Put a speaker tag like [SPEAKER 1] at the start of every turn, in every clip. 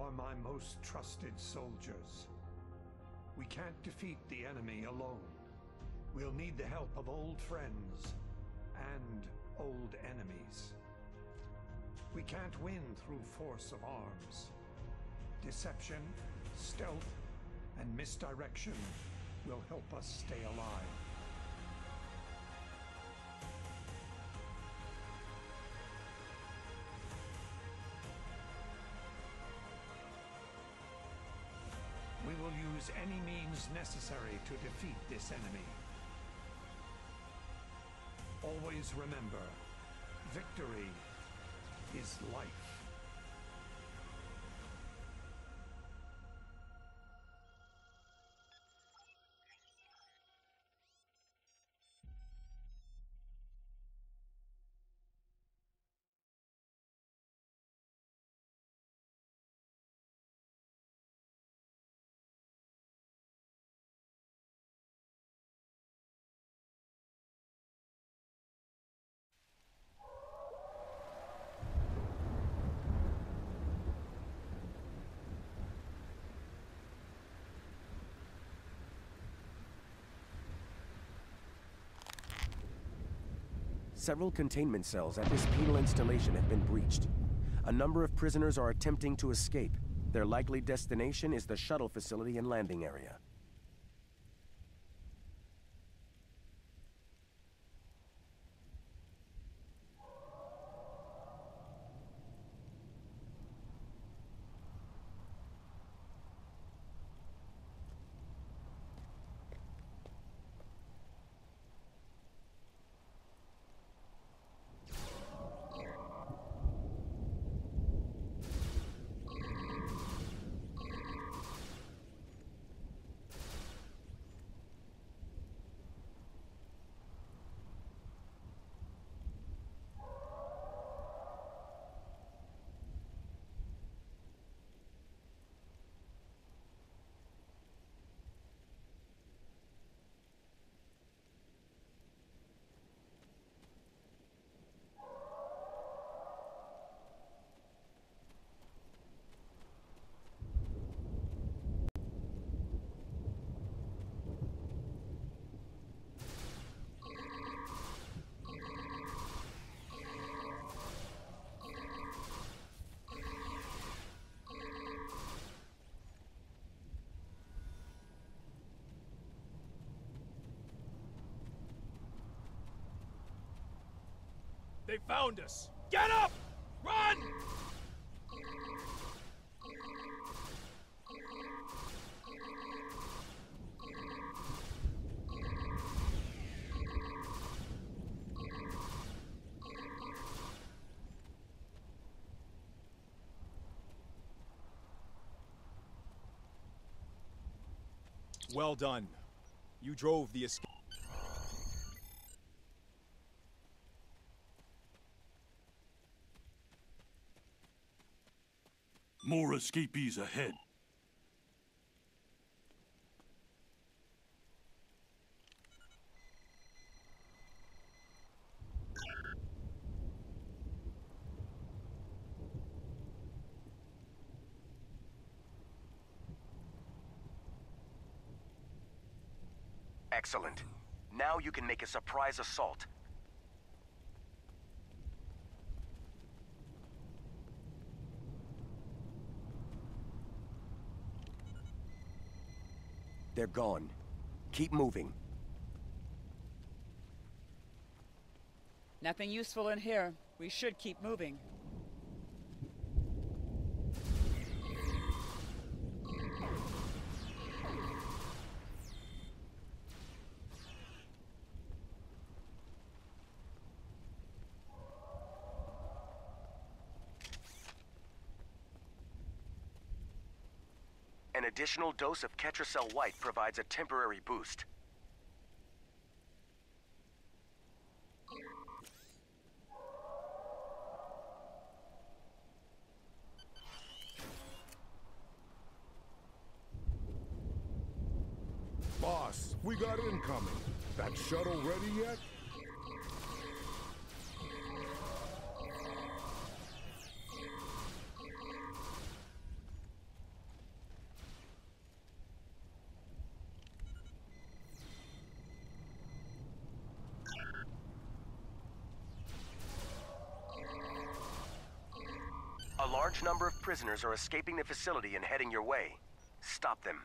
[SPEAKER 1] are my most trusted soldiers. We can't defeat the enemy alone. We'll need the help of old friends and old enemies. We can't win through force of arms. Deception, stealth, and misdirection will help us stay alive. We will use any means necessary to defeat this enemy. Always remember, victory is life.
[SPEAKER 2] Several containment cells at this penal installation have been breached. A number of prisoners are attempting to escape. Their likely destination is the shuttle facility and landing area.
[SPEAKER 3] They found us! Get up! Run! Well done. You drove the escape.
[SPEAKER 4] More escapees ahead.
[SPEAKER 2] Excellent. Now you can make a surprise assault. They're gone. Keep moving.
[SPEAKER 5] Nothing useful in here. We should keep moving.
[SPEAKER 2] An additional dose of Ketracel White provides a temporary boost.
[SPEAKER 6] Boss, we got incoming. That shuttle ready yet?
[SPEAKER 2] large number of prisoners are escaping the facility and heading your way. Stop them.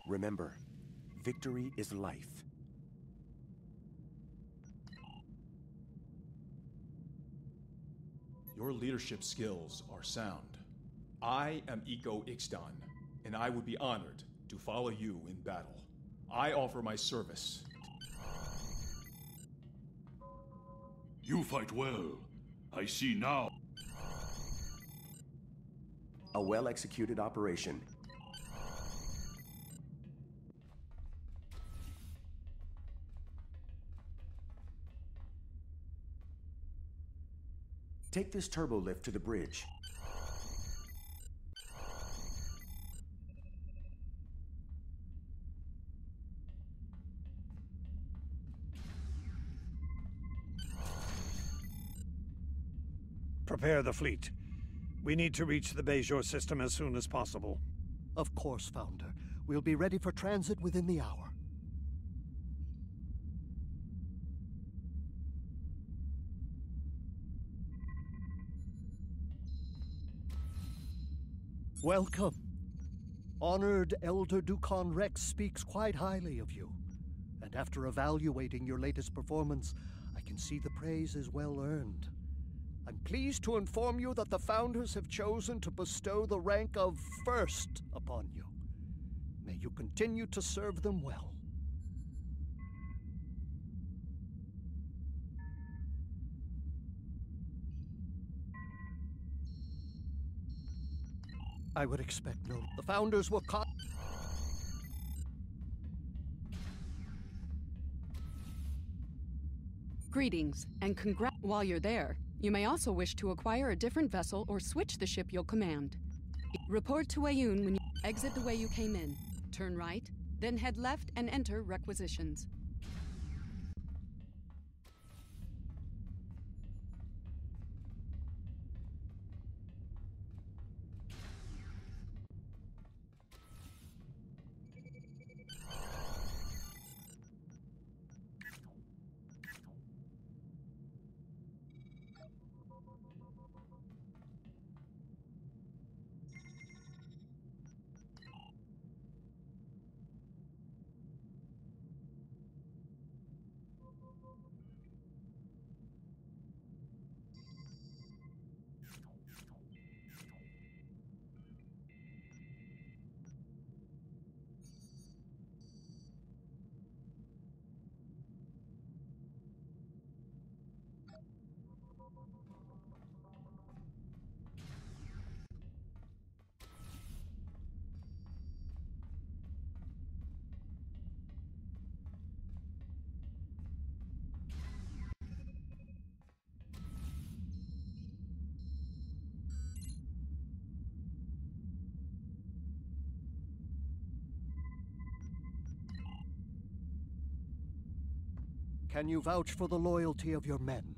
[SPEAKER 2] Remember, victory is life.
[SPEAKER 3] Your leadership skills are sound. I am Iko Ixdan, and I would be honored to follow you in battle. I offer my service.
[SPEAKER 4] You fight well. I see now.
[SPEAKER 2] A well-executed operation. Take this turbo lift to the bridge.
[SPEAKER 1] Prepare the fleet. We need to reach the Bajor system as soon as possible.
[SPEAKER 7] Of course, Founder. We'll be ready for transit within the hour. Welcome. Honored Elder Dukan Rex speaks quite highly of you. And after evaluating your latest performance, I can see the praise is well earned. I'm pleased to inform you that the Founders have chosen to bestow the rank of First upon you. May you continue to serve them well. I would expect no. The Founders will
[SPEAKER 8] Greetings, and While you're there, you may also wish to acquire a different vessel or switch the ship you'll command. Report to Wayun when you exit the way you came in. Turn right, then head left and enter requisitions.
[SPEAKER 7] Can you vouch for the loyalty of your men?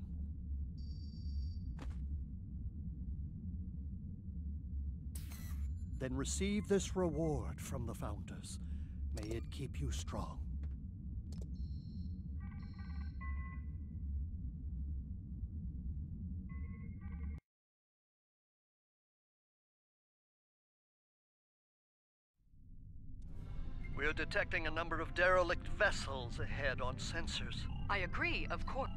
[SPEAKER 7] Then receive this reward from the Founders. May it keep you strong.
[SPEAKER 9] We're detecting a number of derelict vessels ahead on sensors.
[SPEAKER 8] I agree, of course.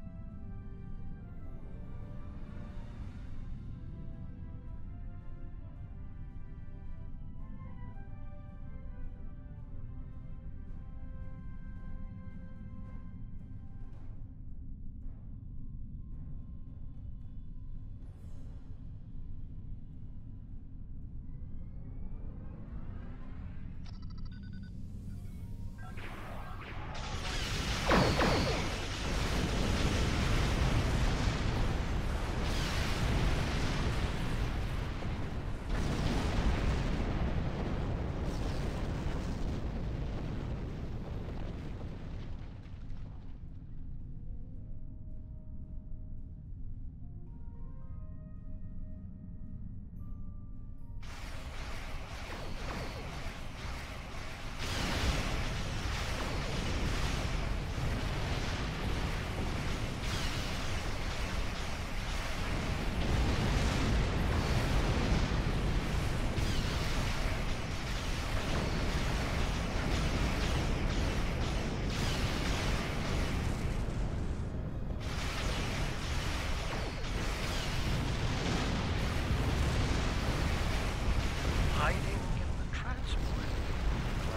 [SPEAKER 9] Hiding in the transport.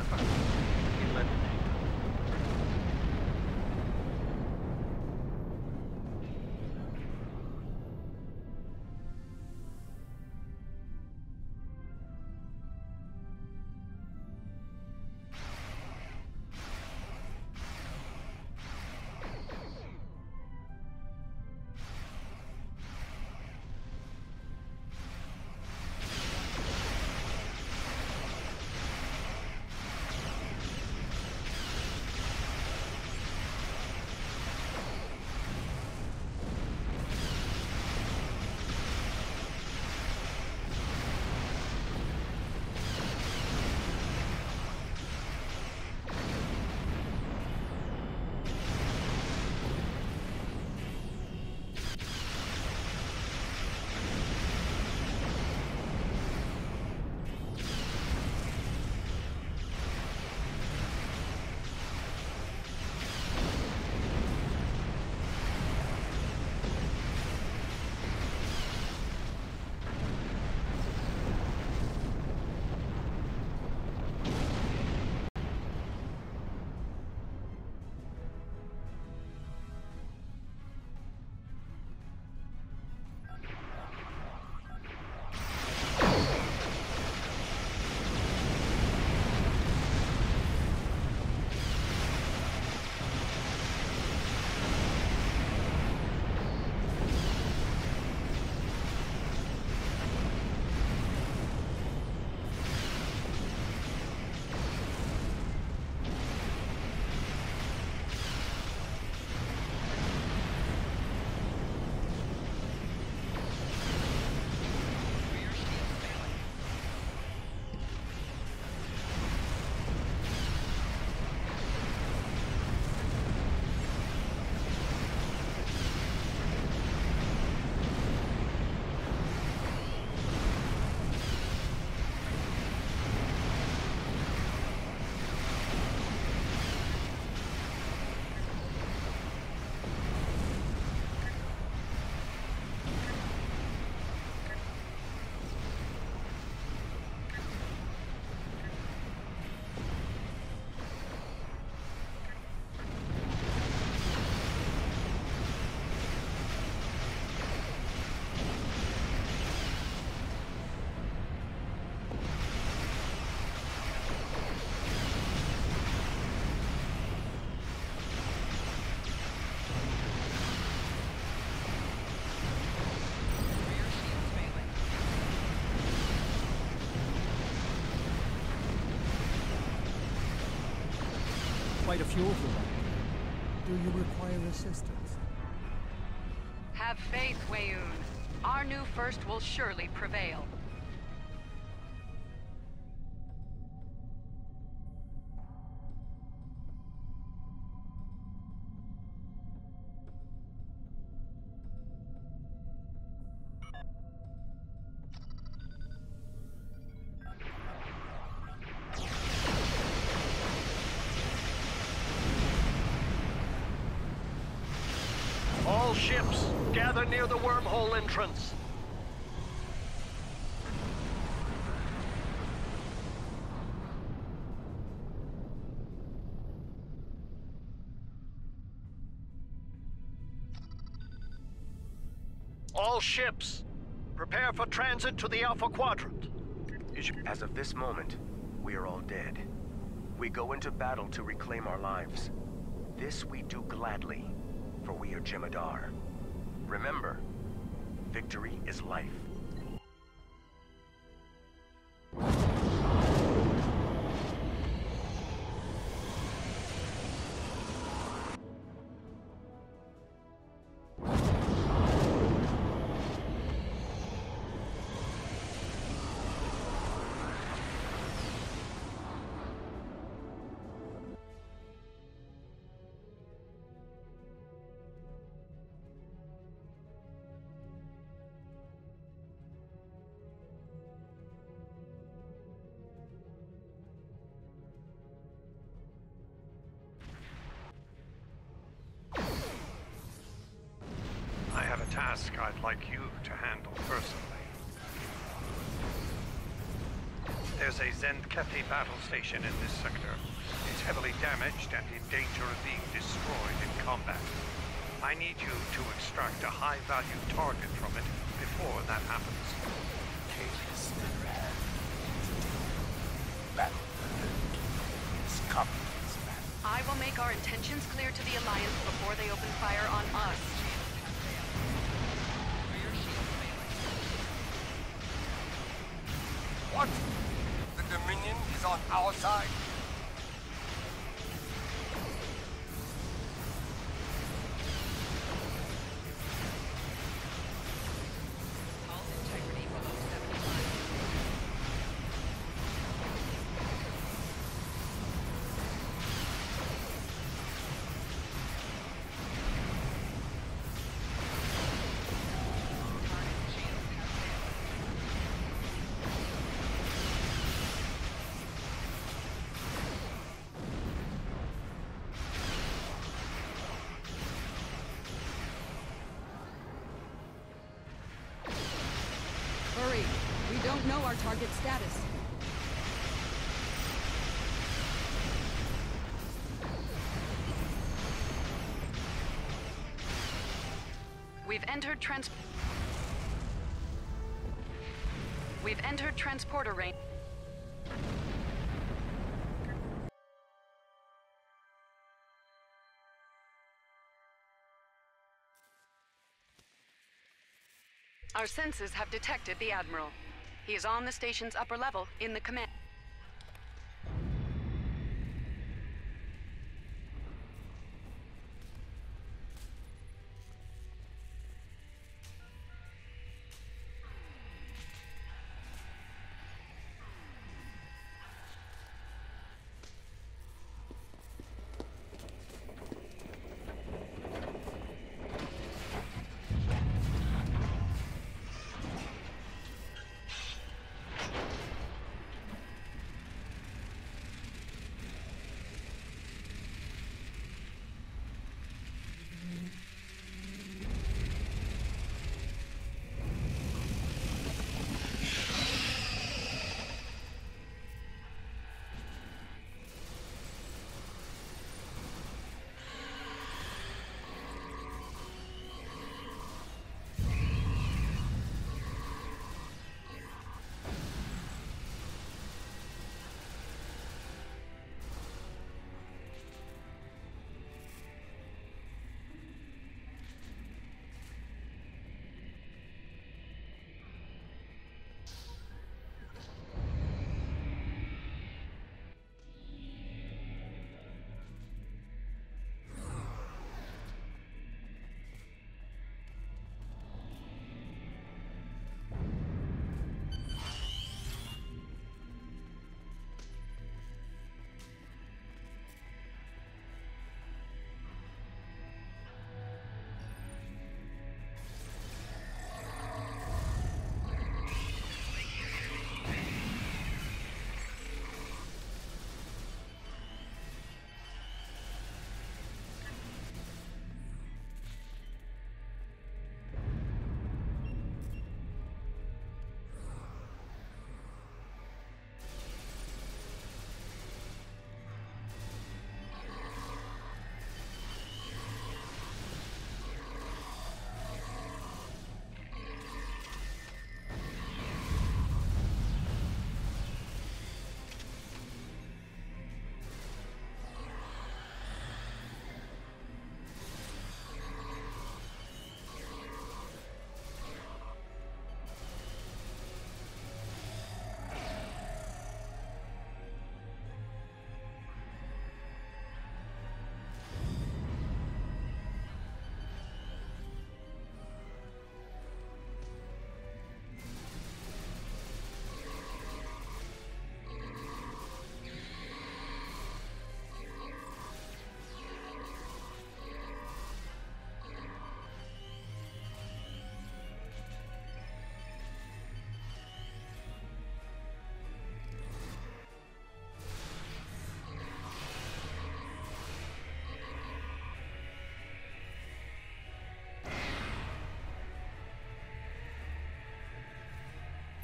[SPEAKER 9] Clever. Eliminate.
[SPEAKER 7] Quite a few of them. Do you require assistance?
[SPEAKER 8] Have faith, Weyoun. Our new first will surely prevail.
[SPEAKER 9] All ships, gather near the wormhole entrance. All ships, prepare for transit to the Alpha Quadrant.
[SPEAKER 2] As of this moment, we are all dead. We go into battle to reclaim our lives. This we do gladly, for we are Jem'Hadar. Remember, victory is life.
[SPEAKER 1] I have a task I'd like you to handle personally. There's a Zenkethi battle station in this sector. It's heavily damaged and in danger of being destroyed in combat. I need you to extract a high-value target from it before that happens.
[SPEAKER 8] I will make our intentions clear to the Alliance before they open fire on us.
[SPEAKER 10] What? The Dominion is on our side?
[SPEAKER 8] Hurry! We don't know our target status. We've entered transporter range. Our sensors have detected the Admiral. He is on the station's upper level in the command.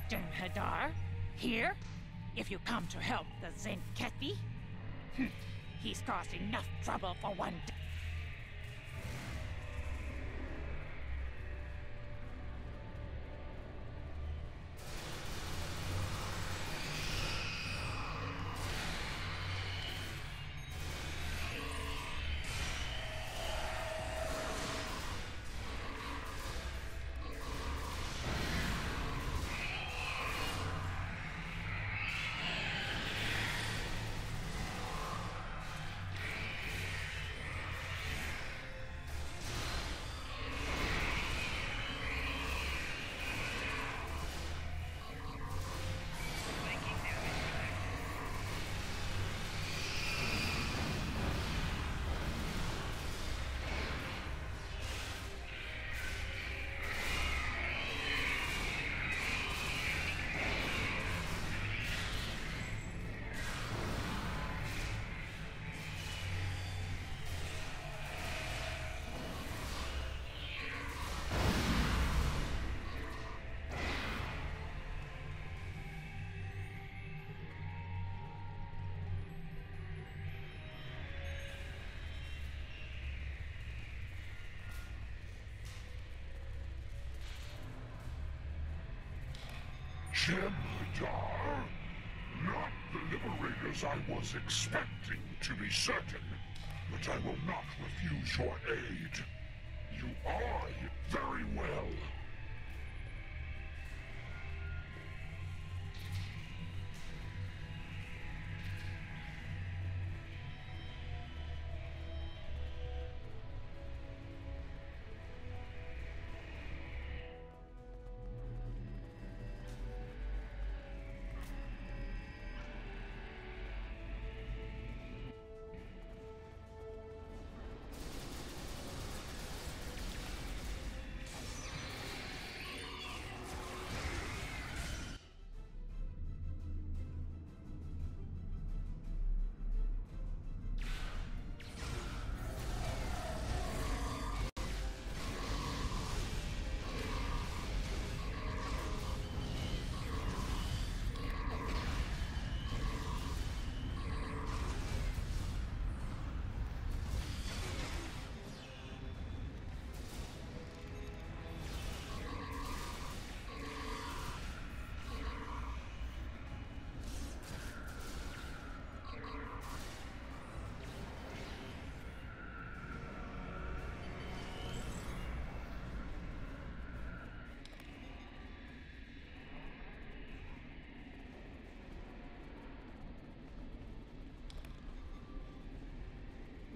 [SPEAKER 11] Jem'Hadar? Here? If you come to help the Tzenkethi? He's caused enough trouble for one day.
[SPEAKER 6] Jem'Hadar? Not the liberators I was expecting, to be certain. But I will not refuse your aid. You are very well.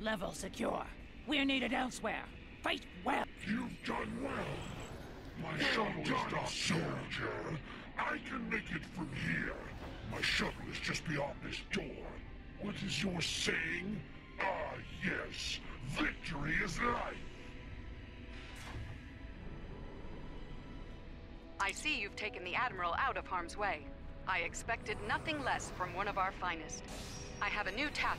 [SPEAKER 11] Level secure. We're needed elsewhere. Fight well.
[SPEAKER 6] You've done well. My shuttle is docked, soldier. I can make it from here. My shuttle is just beyond this door. What is your saying? Ah, yes. Victory is life.
[SPEAKER 8] I see you've taken the Admiral out of harm's way. I expected nothing less from one of our finest. I have a new task.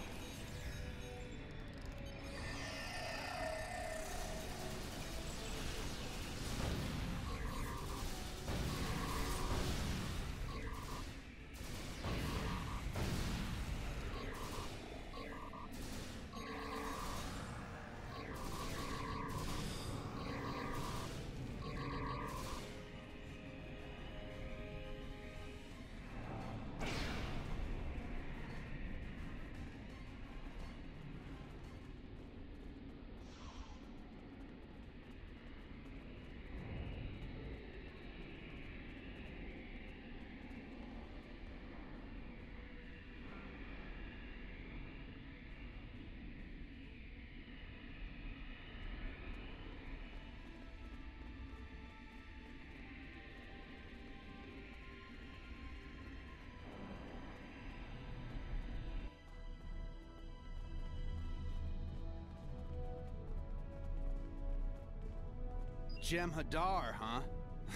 [SPEAKER 12] Jem'Hadar, huh?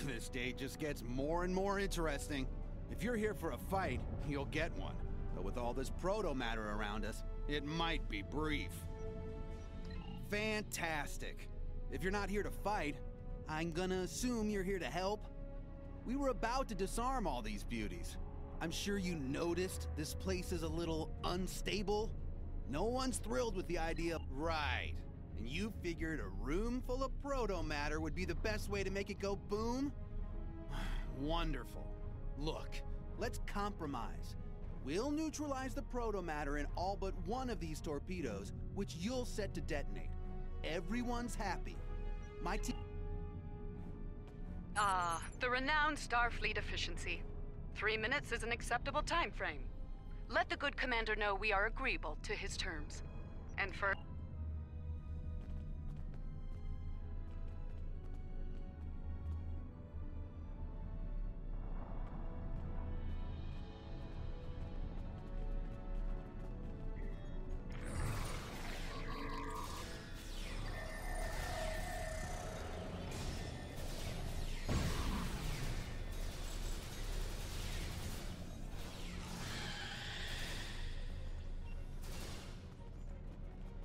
[SPEAKER 12] This day just gets more and more interesting. If you're here for a fight, you'll get one. But with all this proto-matter around us, it might be brief. Fantastic. If you're not here to fight, I'm gonna assume you're here to help. We were about to disarm all these beauties. I'm sure you noticed this place is a little unstable. No one's thrilled with the idea, right? And you figured a room full of proto-matter would be the best way to make it go boom? Wonderful. Look, let's compromise. We'll neutralize the proto-matter in all but one of these torpedoes, which you'll set to detonate. Everyone's happy. My team...
[SPEAKER 8] Ah, the renowned Starfleet efficiency. 3 minutes is an acceptable time frame. Let the good commander know we are agreeable to his terms. And for...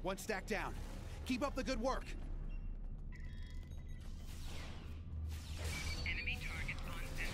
[SPEAKER 12] One stack down. Keep up the good work.
[SPEAKER 13] Enemy targets on center.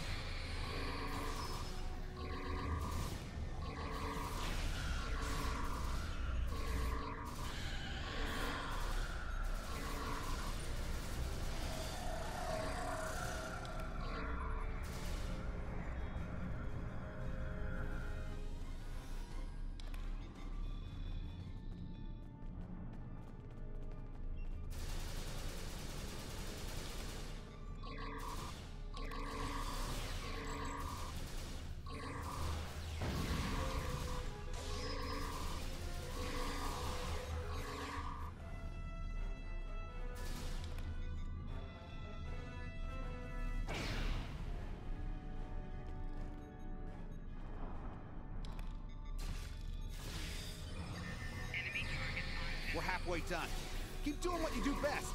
[SPEAKER 12] We're halfway done. Keep doing what you do best.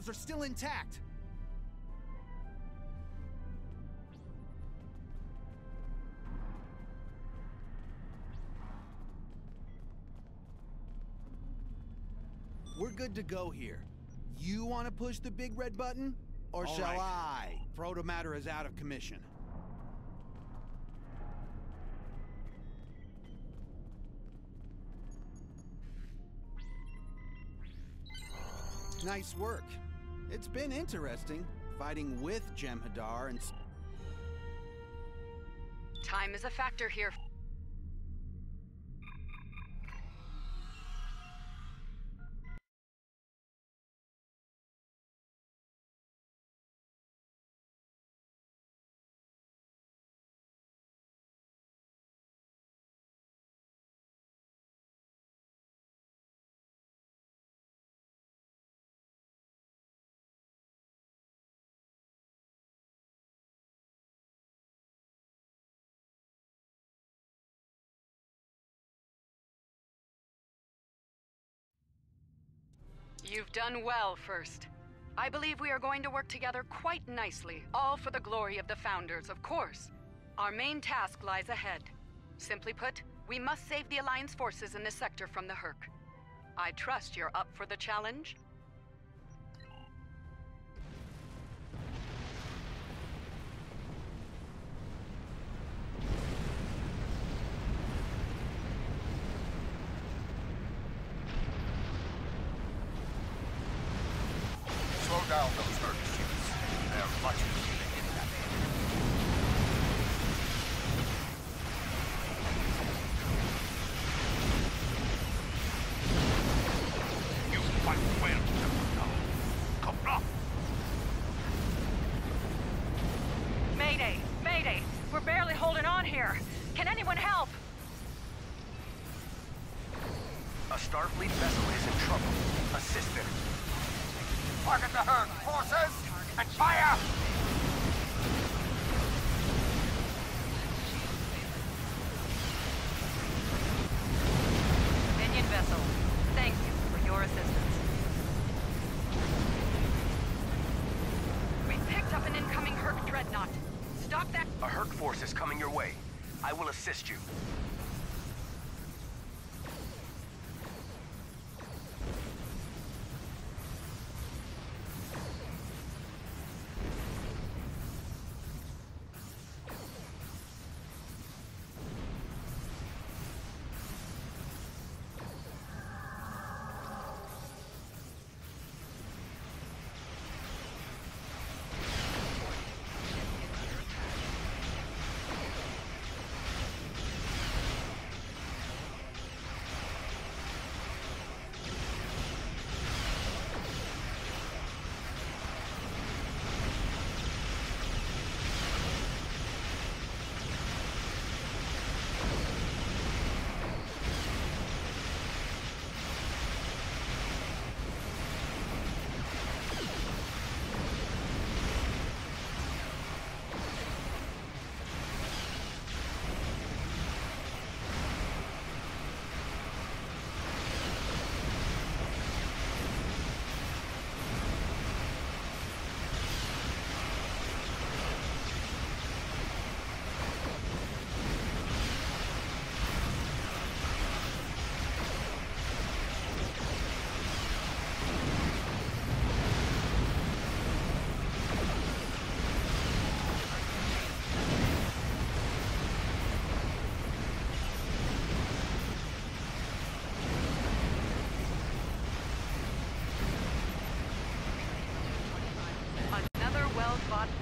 [SPEAKER 12] Are still intact. We're good to go here. You want to push the big red button? Or
[SPEAKER 14] All
[SPEAKER 12] shall
[SPEAKER 14] right.
[SPEAKER 12] I? Proto-matter is out of commission. Nice work. It's been interesting, fighting with Jem'Hadar and...
[SPEAKER 8] Time is a factor here. You've done well, First. I believe we are going to work together quite nicely, all for the glory of the Founders, of course. Our main task lies ahead. Simply put, we must save the Alliance forces in this sector from the Hurk. I trust you're up for the challenge?
[SPEAKER 10] Slow down those Hurk ships. They're much easier to hit that You fight well, Jem'Hadar. Come on!
[SPEAKER 8] Mayday! Mayday! We're barely holding on here. Can anyone help?
[SPEAKER 2] A Starfleet vessel is in trouble. Assist them.
[SPEAKER 10] Target the Hurk forces and fire!
[SPEAKER 8] Minion vessel, thank you for your assistance. We picked up an incoming Hurk dreadnought. Stop that!
[SPEAKER 2] A Hurk force is coming your way. I will assist you.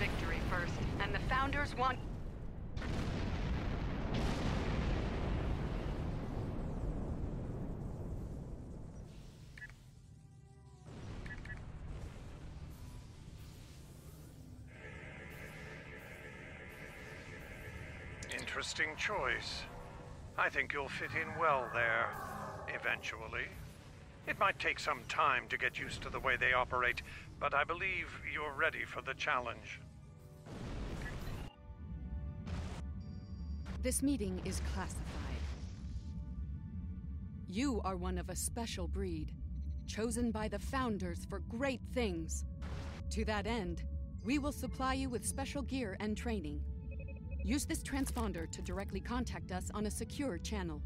[SPEAKER 8] Victory First, and the Founders want...
[SPEAKER 1] Interesting choice. I think you'll fit in well there, eventually. It might take some time to get used to the way they operate, but I believe you're ready for the challenge.
[SPEAKER 8] This meeting is classified. You are one of a special breed, chosen by the Founders for great things. To that end, we will supply you with special gear and training. Use this transponder to directly contact us on a secure channel.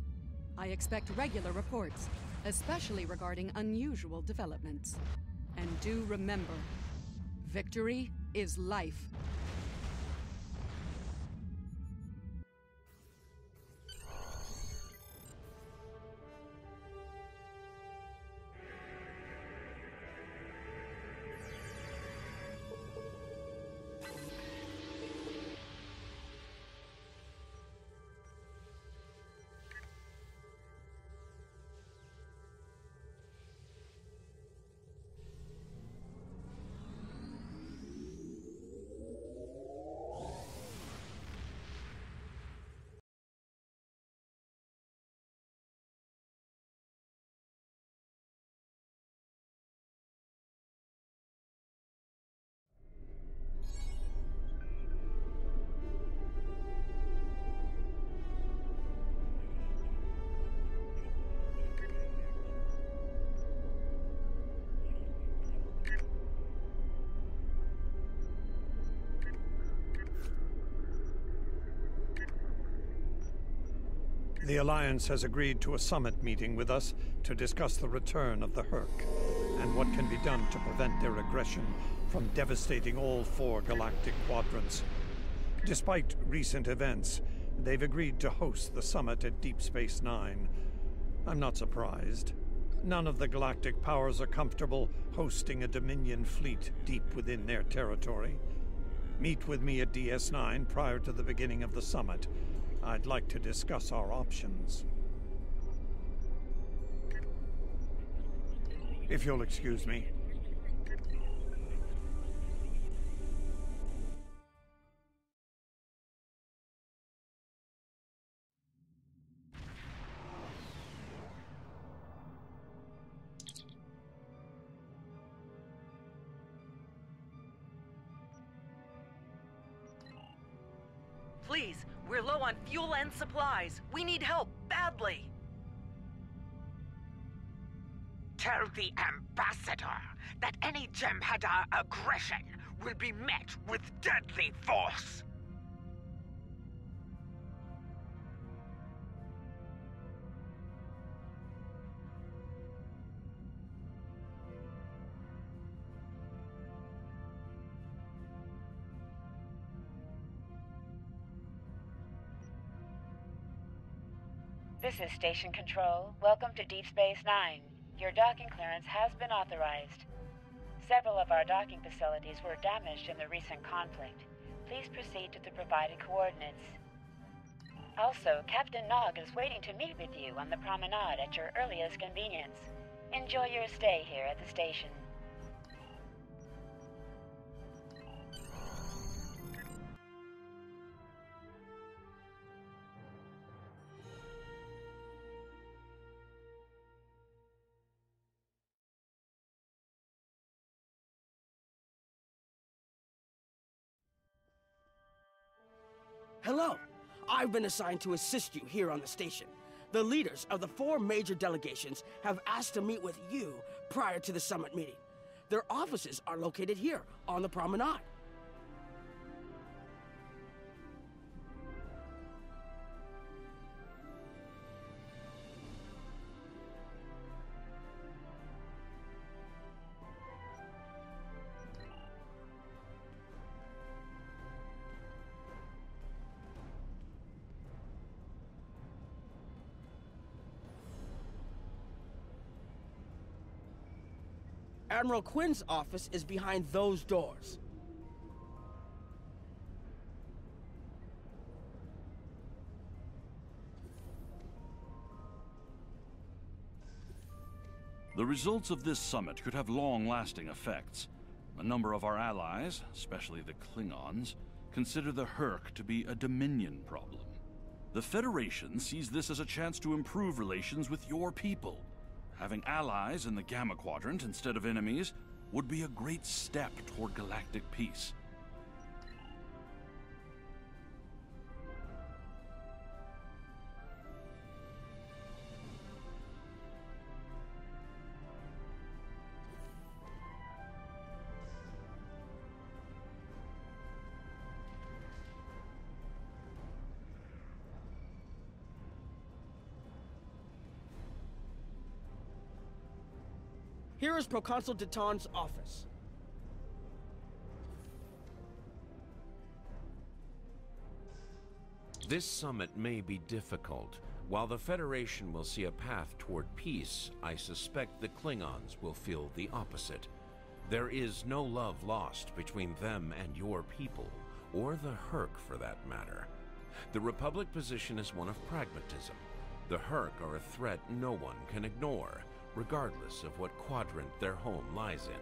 [SPEAKER 8] I expect regular reports, especially regarding unusual developments. And do remember, victory is life.
[SPEAKER 1] The Alliance has agreed to a summit meeting with us to discuss the return of the Hurk, and what can be done to prevent their aggression from devastating all 4 galactic quadrants. Despite recent events, they've agreed to host the summit at Deep Space Nine. I'm not surprised. None of the galactic powers are comfortable hosting a Dominion fleet deep within their territory. Meet with me at DS9 prior to the beginning of the summit. I'd like to discuss our options. If you'll excuse me.
[SPEAKER 13] Please, we're low on fuel and supplies. We need help, badly.
[SPEAKER 11] Tell the Ambassador that any Jem'Hadar aggression will be met with deadly force.
[SPEAKER 14] This is Station Control. Welcome to Deep Space Nine. Your docking clearance has been authorized. Several of our docking facilities were damaged in the recent conflict. Please proceed to the provided coordinates. Also, Captain Nog is waiting to meet with you on the promenade at your earliest convenience. Enjoy your stay here at the station.
[SPEAKER 15] Hello. I've been assigned to assist you here on the station. The leaders of the 4 major delegations have asked to meet with you prior to the summit meeting. Their offices are located here on the promenade. Admiral Quinn's office is behind those doors.
[SPEAKER 4] The results of this summit could have long-lasting effects. A number of our allies, especially the Klingons, consider the Hurk to be a Dominion problem. The Federation sees this as a chance to improve relations with your people. Having allies in the Gamma Quadrant instead of enemies would be a great step toward galactic peace.
[SPEAKER 15] Here is Proconsul Deton's office.
[SPEAKER 16] This summit may be difficult. While the Federation will see a path toward peace, I suspect the Klingons will feel the opposite. There is no love lost between them and your people, or the Hurk for that matter. The Republic position is one of pragmatism. The Hurk are a threat no one can ignore, regardless of what quadrant their home lies in.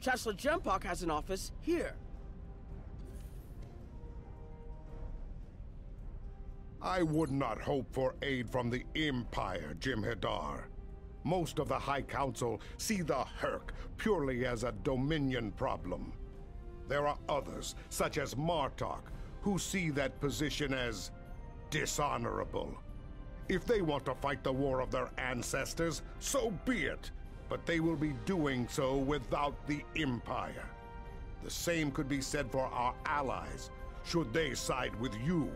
[SPEAKER 15] Chancellor Jempok has an office here.
[SPEAKER 6] I would not hope for aid from the Empire, Jem'Hadar. Most of the High Council see the Hurk purely as a Dominion problem. There are others, such as Martok, who see that position as dishonorable. If they want to fight the war of their ancestors, so be it. But they will be doing so without the Empire. The same could be said for our allies, should they side with you.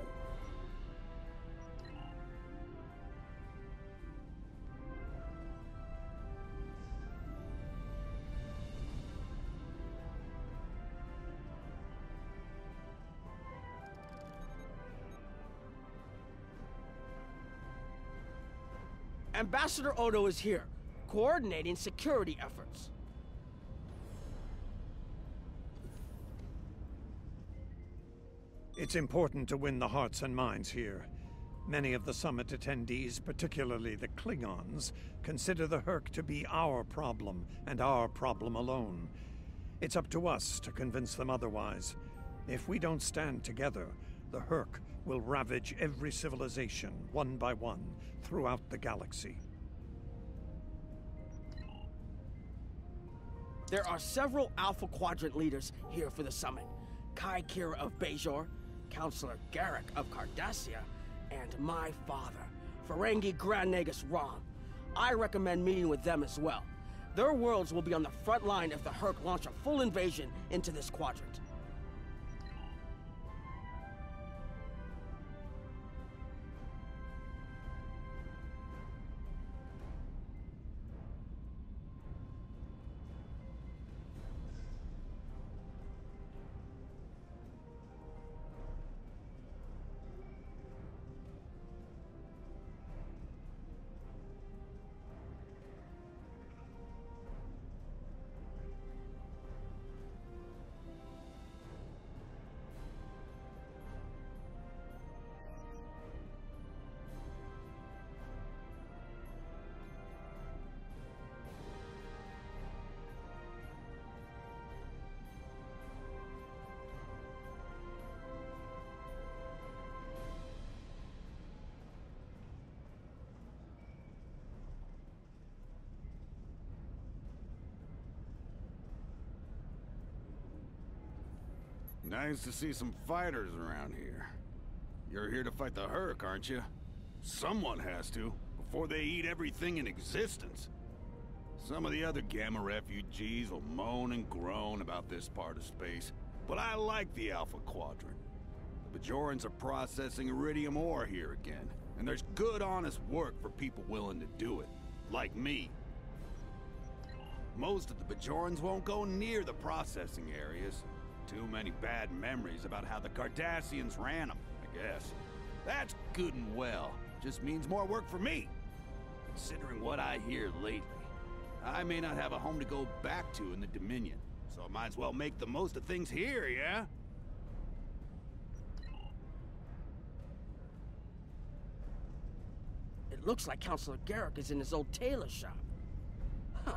[SPEAKER 15] Ambassador Odo is here, coordinating security efforts.
[SPEAKER 1] It's important to win the hearts and minds here. Many of the summit attendees, particularly the Klingons, consider the Hurk to be our problem, and our problem alone. It's up to us to convince them otherwise. If we don't stand together, the Hurk will ravage every civilization, one by one, throughout the galaxy.
[SPEAKER 15] There are several Alpha Quadrant leaders here for the summit. Kai Kira of Bajor, Counselor Garrick of Cardassia, and my father, Ferengi Grand Nagus Rom. I recommend meeting with them as well. Their worlds will be on the front line if the Hurk launch a full invasion into this quadrant.
[SPEAKER 17] Nice to see some fighters around here. You're here to fight the Hurk, aren't you? Someone has to, before they eat everything in existence. Some of the other Gamma refugees will moan and groan about this part of space, but I like the Alpha Quadrant. The Bajorans are processing iridium ore here again, and there's good, honest work for people willing to do it, like me. Most of the Bajorans won't go near the processing areas. Too many bad memories about how the Cardassians ran them, I guess. That's good and well. Just means more work for me. Considering what I hear lately, I may not have a home to go back to in the Dominion, so I might as well make the most of things here, yeah?
[SPEAKER 15] It looks like Counselor Garrick is in his old tailor shop. Huh.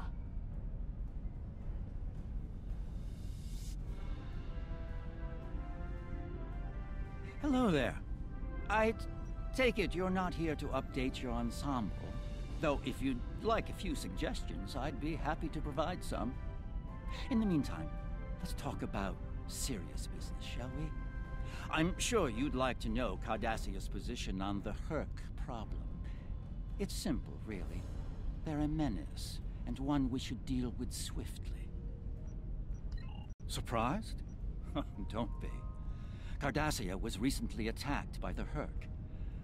[SPEAKER 18] Hello there. I take it you're not here to update your ensemble. Though if you'd like a few suggestions, I'd be happy to provide some. In the meantime, let's talk about serious business, shall we? I'm sure you'd like to know Cardassia's position on the Hurk problem. It's simple, really. They're a menace, and one we should deal with swiftly. Surprised? Don't be. Cardassia was recently attacked by the Hurk.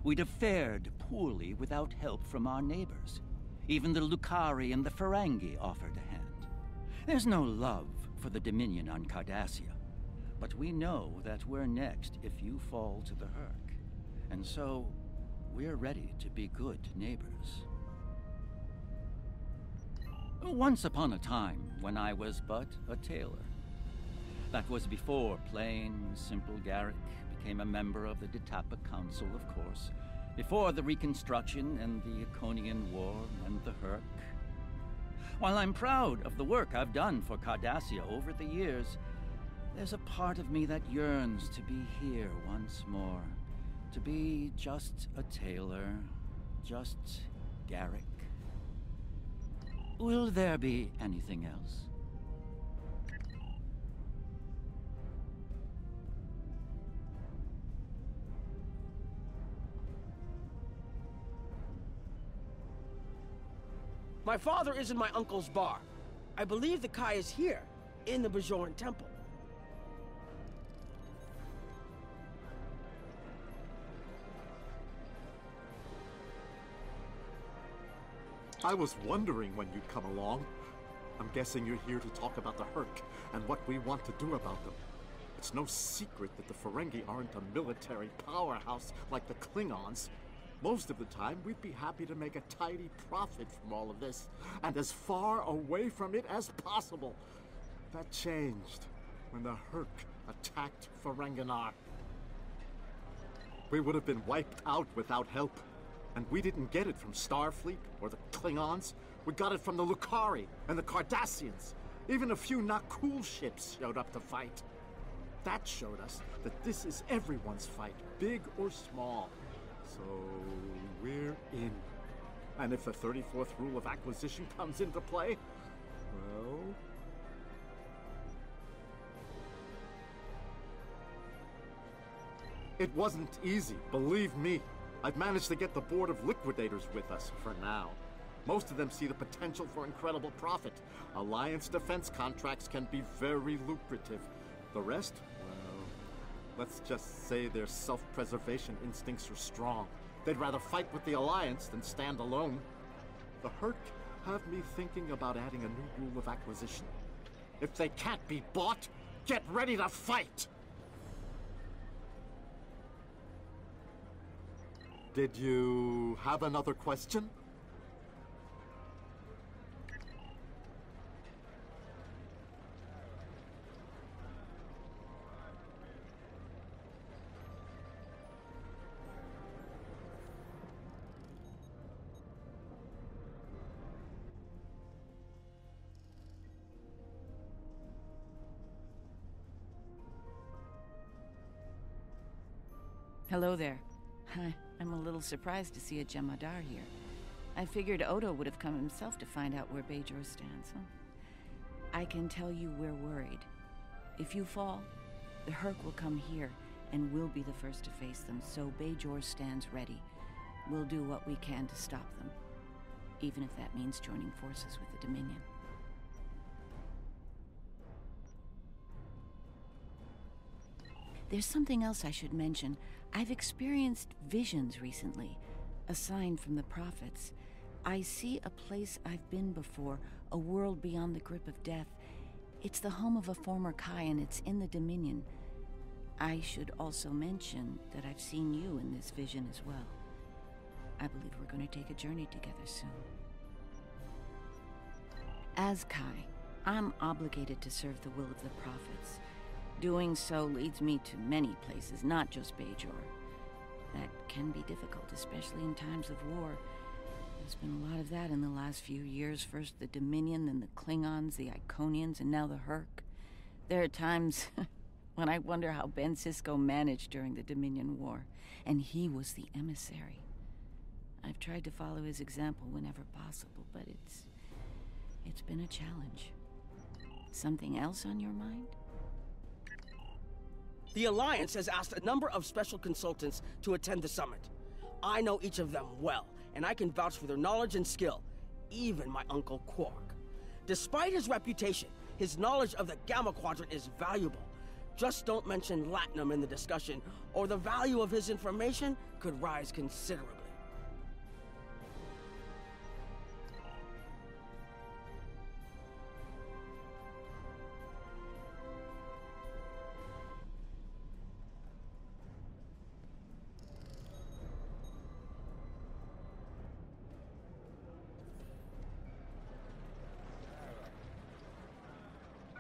[SPEAKER 18] We'd have fared poorly without help from our neighbors. Even the Lukari and the Ferengi offered a hand. There's no love for the Dominion on Cardassia, but we know that we're next if you fall to the Hurk. And so, we're ready to be good neighbors. Once upon a time, when I was but a tailor. That was before plain, simple Garrick became a member of the Detapa Council, of course. Before the Reconstruction and the Iconian War and the Hurk. While I'm proud of the work I've done for Cardassia over the years, there's a part of me that yearns to be here once more. To be just a tailor, just Garrick. Will there be anything else?
[SPEAKER 15] My father is in my uncle's bar. I believe the Kai is here, in the Bajoran temple.
[SPEAKER 19] I was wondering when you'd come along. I'm guessing you're here to talk about the Hurk and what we want to do about them. It's no secret that the Ferengi aren't a military powerhouse like the Klingons. Most of the time, we'd be happy to make a tidy profit from all of this, and as far away from it as possible. That changed when the Hurk attacked Ferenginar. We would have been wiped out without help. And we didn't get it from Starfleet or the Klingons. We got it from the Lukari and the Cardassians. Even a few not cool ships showed up to fight. That showed us that this is everyone's fight, big or small. So we're in. And if the 34th rule of acquisition comes into play, well... It wasn't easy, believe me. I've managed to get the Board of Liquidators with us, for now. Most of them see the potential for incredible profit. Alliance defense contracts can be very lucrative. The rest, well, let's just say their self-preservation instincts are strong. They'd rather fight with the Alliance than stand alone. The Hurk have me thinking about adding a new rule of acquisition. If they can't be bought, get ready to fight! Did you have another question?
[SPEAKER 20] Hello there. I'm a little surprised to see a Jem'Hadar here. I figured Odo would have come himself to find out where Bajor stands. I can tell you we're worried. If you fall, the Hurk will come here, and we'll be the first to face them, so Bajor stands ready. We'll do what we can to stop them, even if that means joining forces with the Dominion. There's something else I should mention. I've experienced visions recently, a sign from the prophets. I see a place I've been before, a world beyond the grip of death. It's the home of a former Kai, and it's in the Dominion. I should also mention that I've seen you in this vision as well. I believe we're going to take a journey together soon. As Kai, I'm obligated to serve the will of the prophets. Doing so leads me to many places, not just Bajor. That can be difficult, especially in times of war. There's been a lot of that in the last few years. First the Dominion, then the Klingons, the Iconians, and now the Hurk. There are times when I wonder how Ben Sisko managed during the Dominion War, and he was the emissary. I've tried to follow his example whenever possible, but it's been a challenge. Something else on your mind?
[SPEAKER 15] The Alliance has asked a number of special consultants to attend the summit. I know each of them well, and I can vouch for their knowledge and skill, even my Uncle Quark. Despite his reputation, his knowledge of the Gamma Quadrant is valuable. Just don't mention Latinum in the discussion, or the value of his information could rise considerably.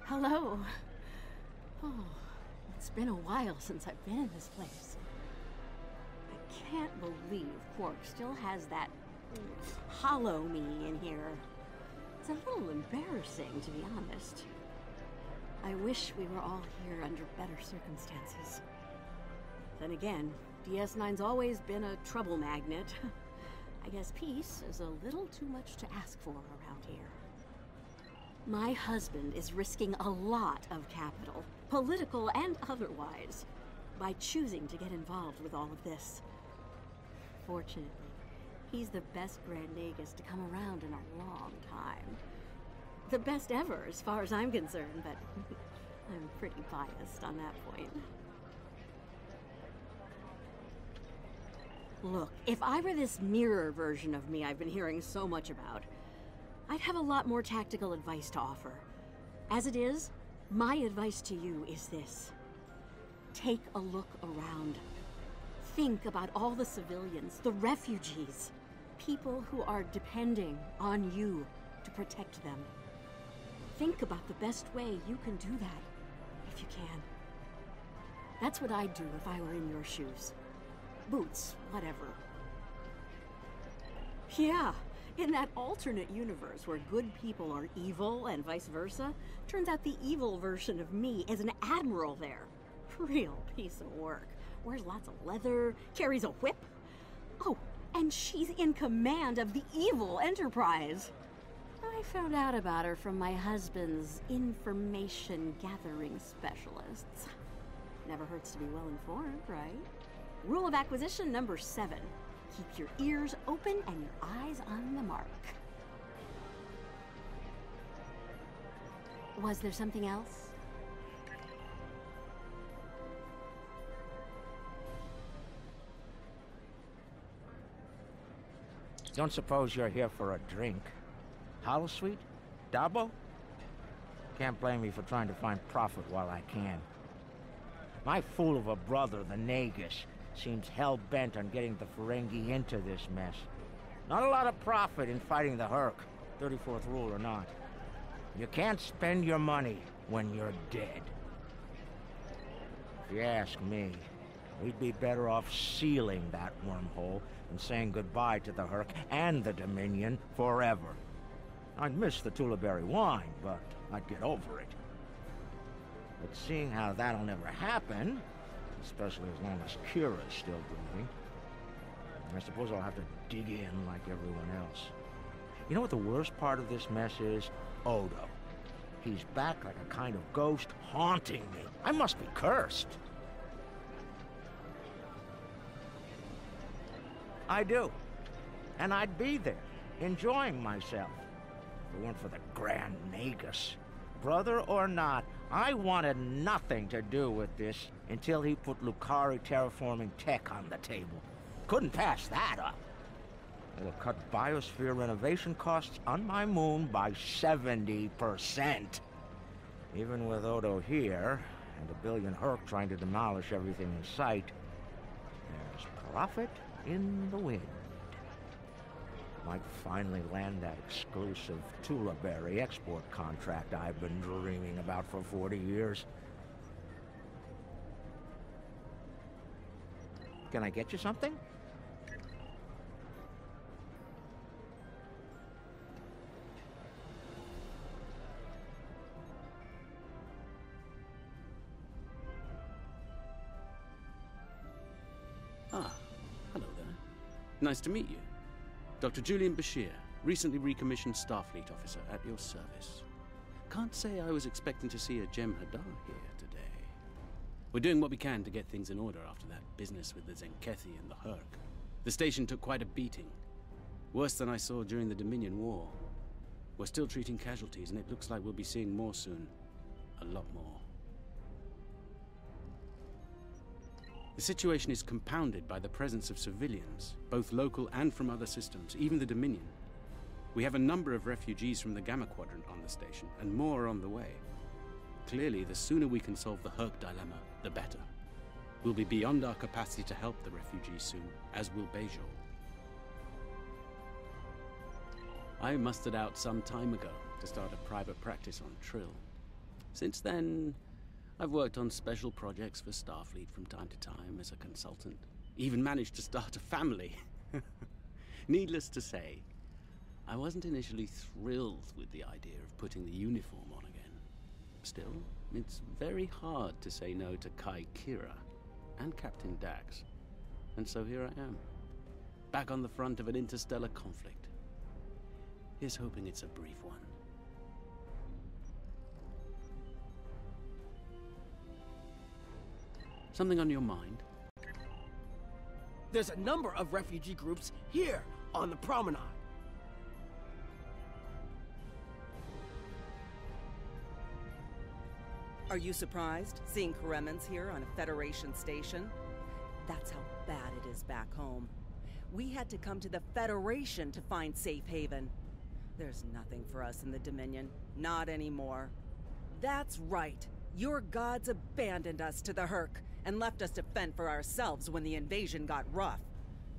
[SPEAKER 21] Hello. Oh, it's been a while since I've been in this place. I can't believe Quark still has that hollow me in here. It's a little embarrassing, to be honest. I wish we were all here under better circumstances. Then again, DS9's always been a trouble magnet. I guess peace is a little too much to ask for around here. My husband is risking a lot of capital, political and otherwise, by choosing to get involved with all of this. Fortunately, He's the best Grand Nagus to come around in a long time. The best ever, as far as I'm concerned, but I'm pretty biased on that point. Look, if I were this mirror version of me I've been hearing so much about, I'd have a lot more tactical advice to offer. As it is, my advice to you is this. Take a look around. Think about all the civilians, the refugees, people who are depending on you to protect them. Think about the best way you can do that, if you can. That's what I'd do if I were in your shoes. Boots, whatever. Yeah, in that alternate universe where good people are evil and vice versa, turns out the evil version of me is an admiral there. Real piece of work. Wears lots of leather, carries a whip. Oh, and she's in command of the evil Enterprise. I found out about her from my husband's information gathering specialists. Never hurts to be well informed, right? Rule of acquisition number 7. Keep your ears open and your eyes on the mark. Was there something else?
[SPEAKER 5] Don't suppose you're here for a drink? Holosuite? Dabo? Can't blame me for trying to find profit while I can. My fool of a brother, the Nagus, seems hell-bent on getting the Ferengi into this mess. Not a lot of profit in fighting the Hurk, 34th rule or not. You can't spend your money when you're dead. If you ask me, we'd be better off sealing that wormhole and saying goodbye to the Hurk and the Dominion forever. I'd miss the Tulaberry wine, but I'd get over it. But seeing how that'll never happen, especially as long as Kira's still breathing, I suppose I'll have to dig in like everyone else. You know what the worst part of this mess is? Odo. He's back like a kind of ghost haunting me. I must be cursed. I do. And I'd be there, enjoying myself, if it weren't for the Grand Nagus. Brother or not, I wanted nothing to do with this until he put Lukari terraforming tech on the table. Couldn't pass that up. It'll cut biosphere renovation costs on my moon by 70%. Even with Odo here, and a billion Hurk trying to demolish everything in sight, there's profit in the wind. Might finally land that exclusive Tulaberry export contract I've been dreaming about for 40 years. Can I get you something?
[SPEAKER 22] Ah, hello there. Nice to meet you. Dr. Julian Bashir, recently recommissioned Starfleet officer at your service. Can't say I was expecting to see a Jem'Hadar here today. We're doing what we can to get things in order after that business with the Zenkethi and the Hurk. The station took quite a beating. Worse than I saw during the Dominion War. We're still treating casualties, and it looks like we'll be seeing more soon. A lot more. The situation is compounded by the presence of civilians, both local and from other systems, even the Dominion. We have a number of refugees from the Gamma Quadrant on the station, and more are on the way. Clearly, the sooner we can solve the Hurk dilemma, the better. We'll be beyond our capacity to help the refugees soon, as will Bajor. I mustered out some time ago to start a private practice on Trill. Since then, I've worked on special projects for Starfleet from time to time as a consultant. Even managed to start a family. Needless to say, I wasn't initially thrilled with the idea of putting the uniform on again. Still, it's very hard to say no to Kai Kira and Captain Dax. And so here I am, back on the front of an interstellar conflict. Here's hoping it's a brief one. Something on your mind?
[SPEAKER 15] There's a number of refugee groups here on the promenade.
[SPEAKER 13] Are you surprised, seeing Koremans here on a Federation station? That's how bad it is back home. We had to come to the Federation to find safe haven. There's nothing for us in the Dominion. Not anymore. That's right. Your gods abandoned us to the Hurk and left us to fend for ourselves when the invasion got rough.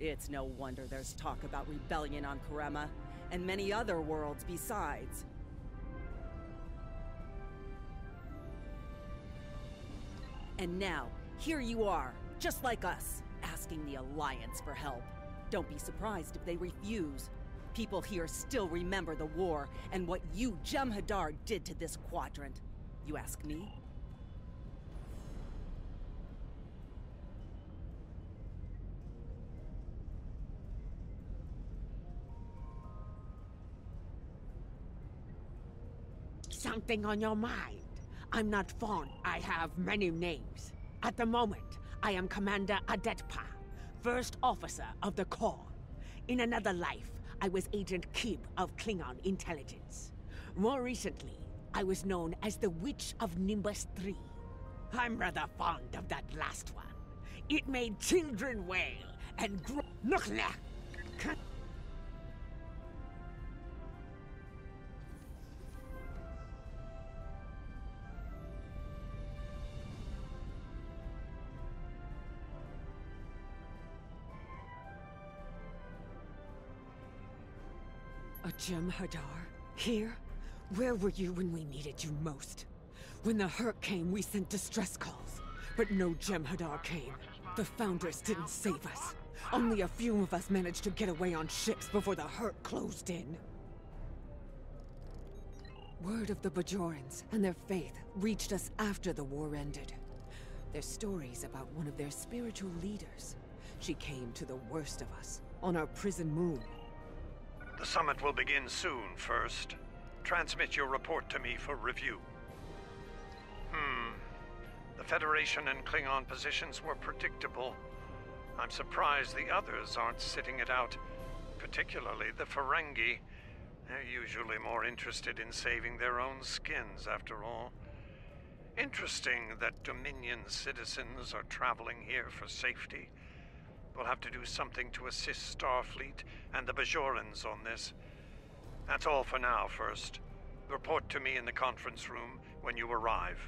[SPEAKER 13] It's no wonder there's talk about rebellion on Korema, and many other worlds besides. And now, here you are, just like us, asking the Alliance for help. Don't be surprised if they refuse. People here still remember the war and what you, Jem'Hadar, did to this quadrant. You ask me?
[SPEAKER 11] Something on your mind? I'm not fond. I have many names. At the moment, I am Commander Adetpa, First Officer of the Corps. In another life, I was Agent Kib of Klingon Intelligence. More recently, I was known as the Witch of Nimbus 3. I'm rather fond of that last one. It made children wail and grow.
[SPEAKER 21] A Jem'Hadar? Here? Where were you when we needed you most? When the Hurk came, we sent distress calls. But no Jem'Hadar came. The Foundress didn't save us. Only a few of us managed to get away on ships before the Hurk closed in. Word of the Bajorans and their faith reached us after the war ended. Their stories about one of their spiritual leaders. She came to the worst of us, on our prison moon.
[SPEAKER 1] The summit will begin soon, First. Transmit your report to me for review. The Federation and Klingon positions were predictable. I'm surprised the others aren't sitting it out, particularly the Ferengi. They're usually more interested in saving their own skins, after all. Interesting that Dominion citizens are traveling here for safety. We'll have to do something to assist Starfleet and the Bajorans on this. That's all for now, First. Report to me in the conference room when you arrive.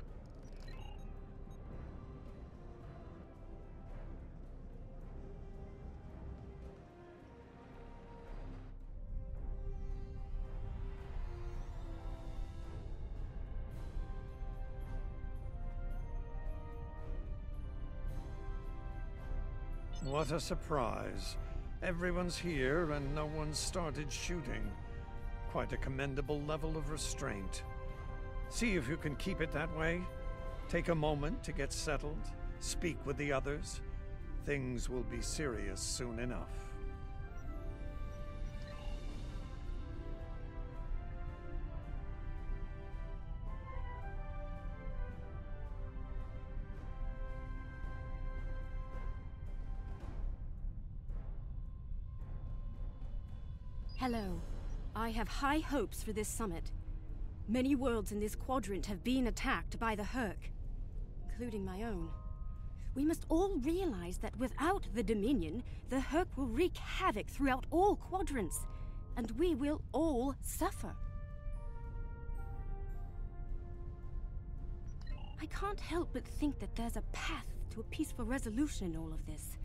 [SPEAKER 1] What a surprise. Everyone's here and no one's started shooting. Quite a commendable level of restraint. See if you can keep it that way. Take a moment to get settled. Speak with the others. Things will be serious soon enough.
[SPEAKER 21] Hello. I have high hopes for this summit. Many worlds in this quadrant have been attacked by the Hurk, including my own. We must all realize that without the Dominion, the Hurk will wreak havoc throughout all quadrants, and we will all suffer. I can't help but think that there's a path to a peaceful resolution in all of this.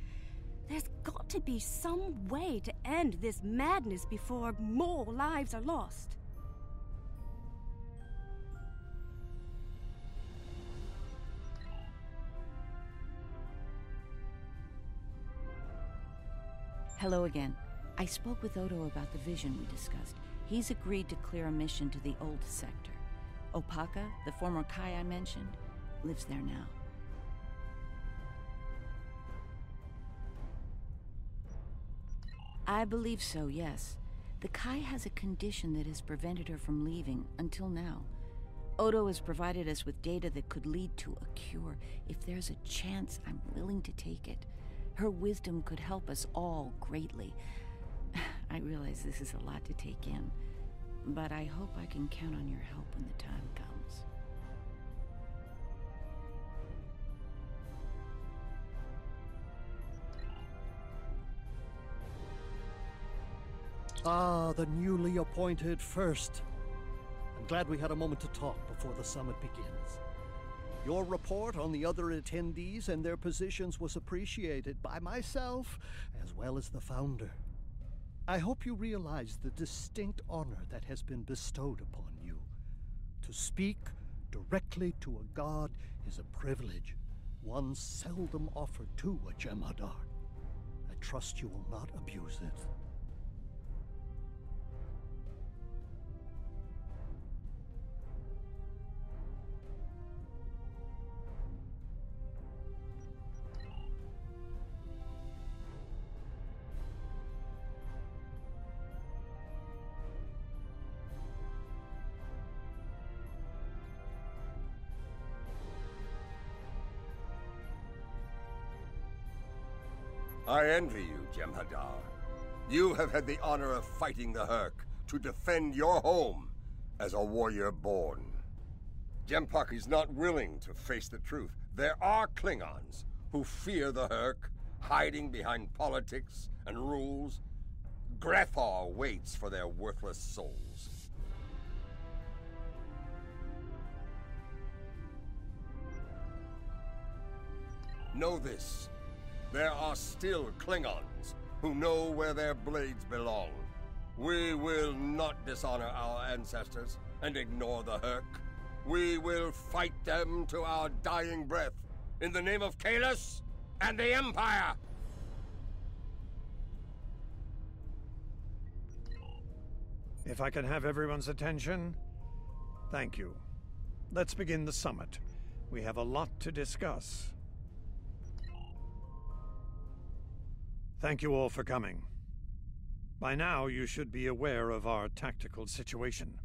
[SPEAKER 21] There's got to be some way to end this madness before more lives are lost.
[SPEAKER 20] Hello again. I spoke with Odo about the vision we discussed. He's agreed to clear a mission to the old sector. Opaka, the former Kai I mentioned, lives there now. I believe so, yes. The Kai has a condition that has prevented her from leaving until now. Odo has provided us with data that could lead to a cure. If there's a chance, I'm willing to take it. Her wisdom could help us all greatly. I realize this is a lot to take in, but I hope I can count on your help when the time comes.
[SPEAKER 3] Ah, the newly appointed First. I'm glad we had a moment to talk before the summit begins. Your report on the other attendees and their positions was appreciated by myself as well as the Founder. I hope you realize the distinct honor that has been bestowed upon you. To speak directly to a god is a privilege, one seldom offered to a Jem'Hadar. I trust you will not abuse it.
[SPEAKER 7] I envy you, Jem'Hadar. You have had the honor of fighting the Hurk to defend your home as a warrior born. Jem'Pak is not willing to face the truth. There are Klingons who fear the Hurk, hiding behind politics and rules. Grethar waits for their worthless souls. Know this. There are still Klingons who know where their blades belong. We will not dishonor our ancestors and ignore the Hurk. We will fight them to our dying breath in the name of Kahless and the Empire!
[SPEAKER 1] If I can have everyone's attention, thank you. Let's begin the summit. We have a lot to discuss. Thank you all for coming. By now, you should be aware of our tactical situation.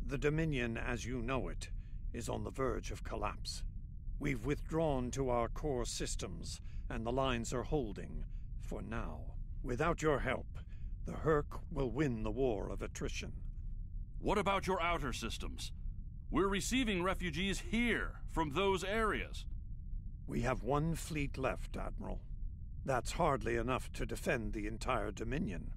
[SPEAKER 1] The Dominion, as you know it, is on the verge of collapse. We've withdrawn to our core systems, and the lines are holding, for now. Without your help, the Hurk will win the war of attrition.
[SPEAKER 4] What about your outer systems? We're receiving refugees here, from those areas.
[SPEAKER 1] We have one fleet left, Admiral. That's hardly enough to defend the entire Dominion.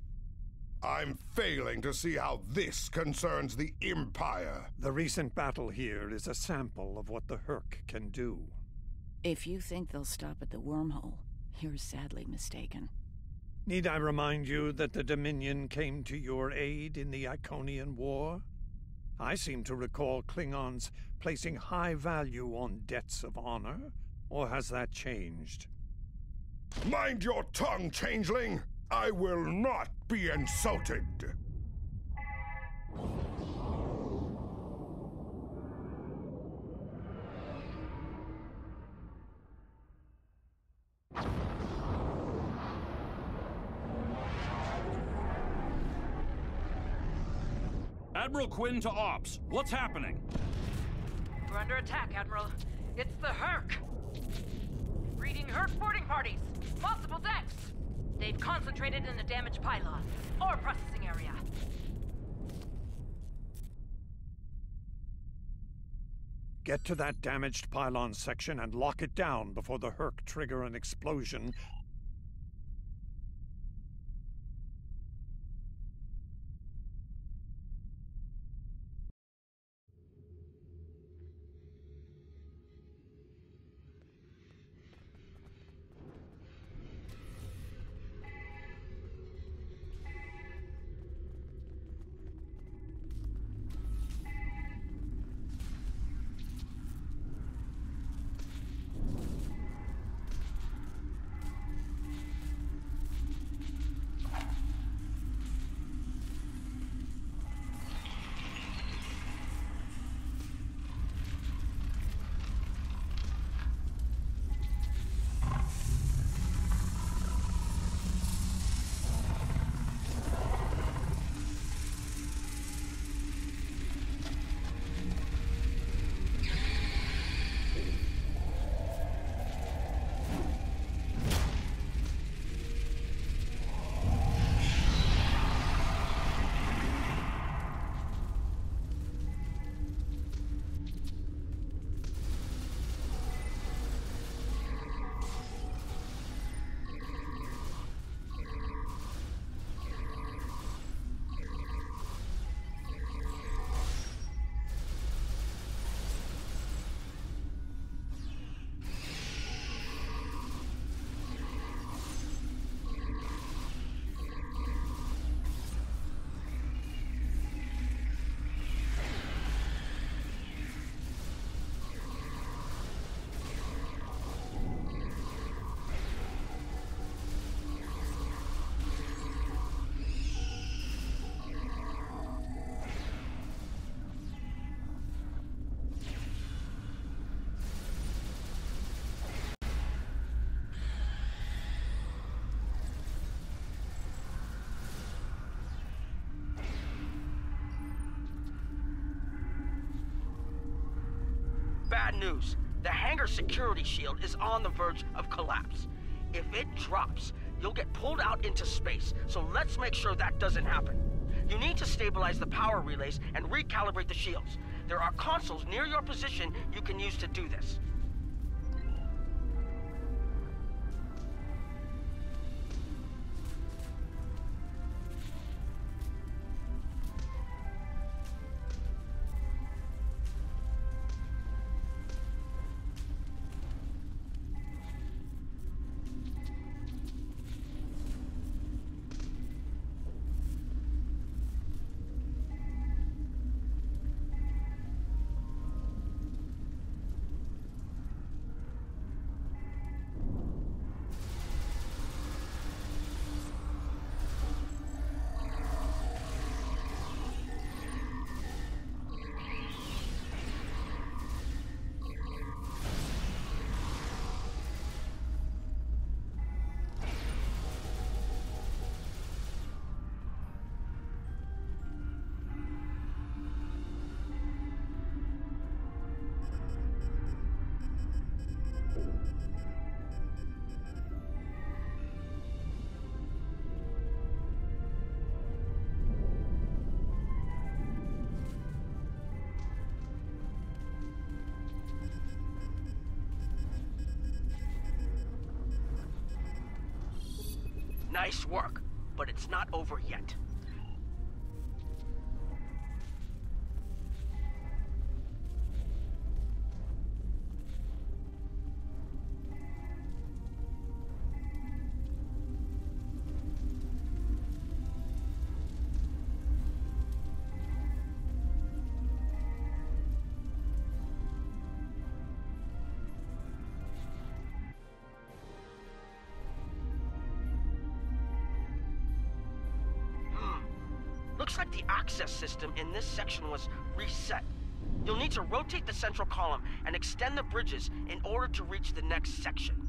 [SPEAKER 6] I'm failing to see how this concerns the Empire.
[SPEAKER 1] The recent battle here is a sample of what the Hurk can do.
[SPEAKER 20] If you think they'll stop at the wormhole, you're sadly mistaken.
[SPEAKER 1] Need I remind you that the Dominion came to your aid in the Iconian War? I seem to recall Klingons placing high value on debts of honor, or has that changed?
[SPEAKER 6] Mind your tongue, changeling! I will not be insulted!
[SPEAKER 4] Admiral Quinn to Ops. What's happening?
[SPEAKER 23] We're under attack, Admiral. It's the Hurk! Breeding Hurk boarding parties! Multiple decks! They've concentrated in the damaged pylon. Ore processing area.
[SPEAKER 1] Get to that damaged pylon section and lock it down before the Hurk trigger an explosion.
[SPEAKER 15] news. The hangar security shield is on the verge of collapse. If it drops, you'll get pulled out into space, so let's make sure that doesn't happen. You need to stabilize the power relays and recalibrate the shields. There are consoles near your position you can use to do this. Nice work, but it's not over yet. Looks like the access system in this section was reset. You'll need to rotate the central column and extend the bridges in order to reach the next section.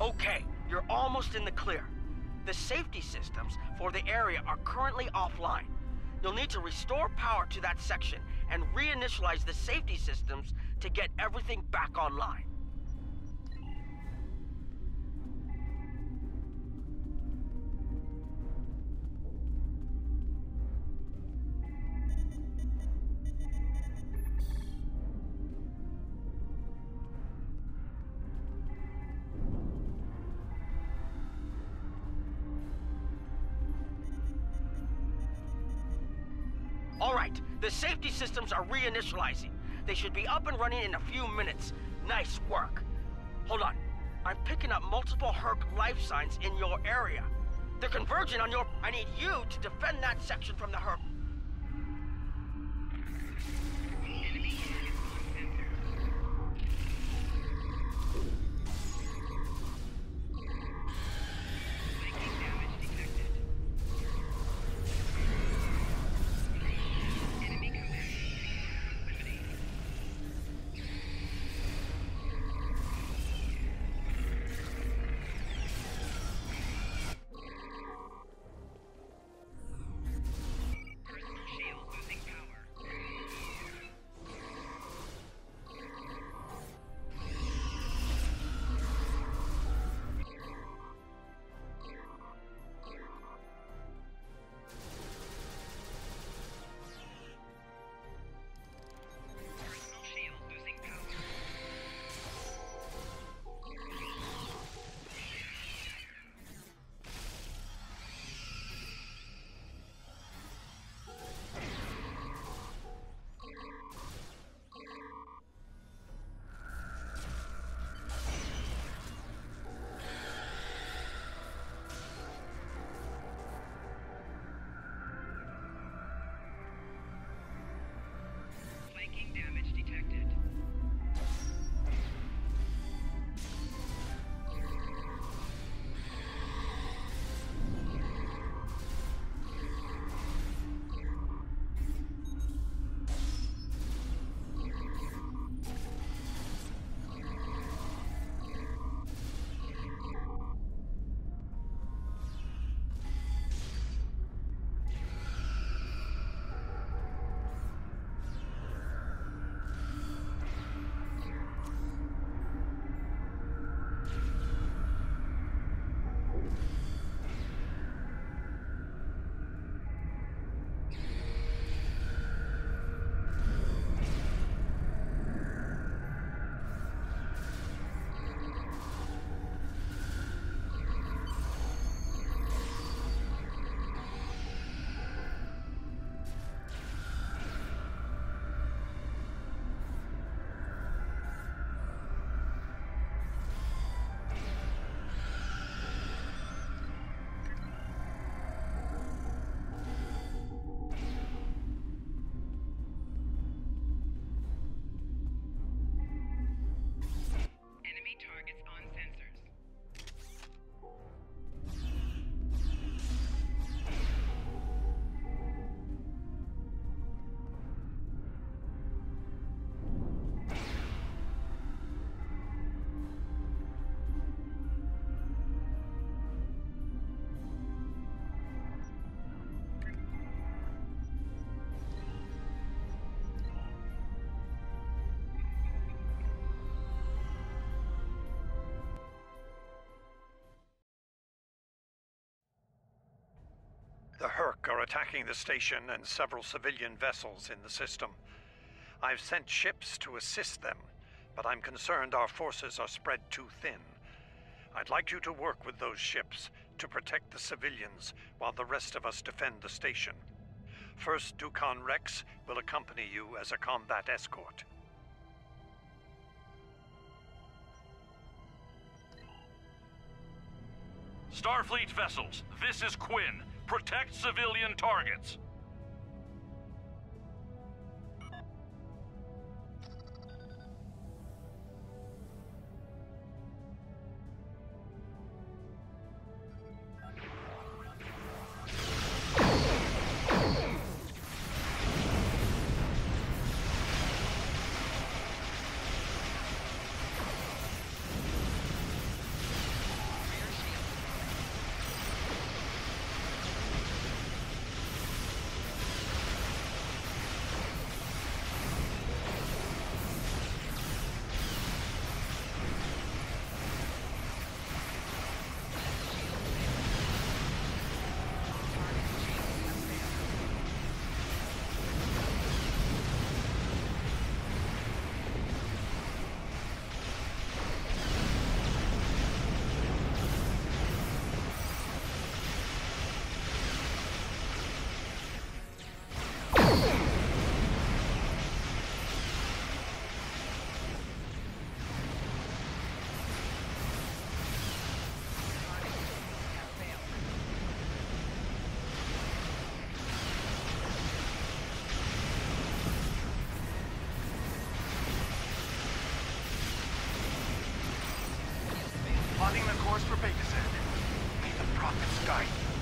[SPEAKER 15] Okay, you're almost in the clear. The safety systems for the area are currently offline. You'll need to restore power to that section and reinitialize the safety systems to get everything back online. All right, the safety systems are reinitializing. They should be up and running in a few minutes. Nice work. Hold on. I'm picking up multiple Herc life signs in your area. They're converging on your... I need you to defend that section from the Herc.
[SPEAKER 1] The Herc are attacking the station and several civilian vessels in the system. I've sent ships to assist them, but I'm concerned our forces are spread too thin. I'd like you to work with those ships to protect the civilians while the rest of us defend the station. First Dukan Rex will accompany you as a combat escort.
[SPEAKER 4] Starfleet vessels, this is Quinn. Protect civilian targets.
[SPEAKER 2] course for Pegasus. May the prophets guide you.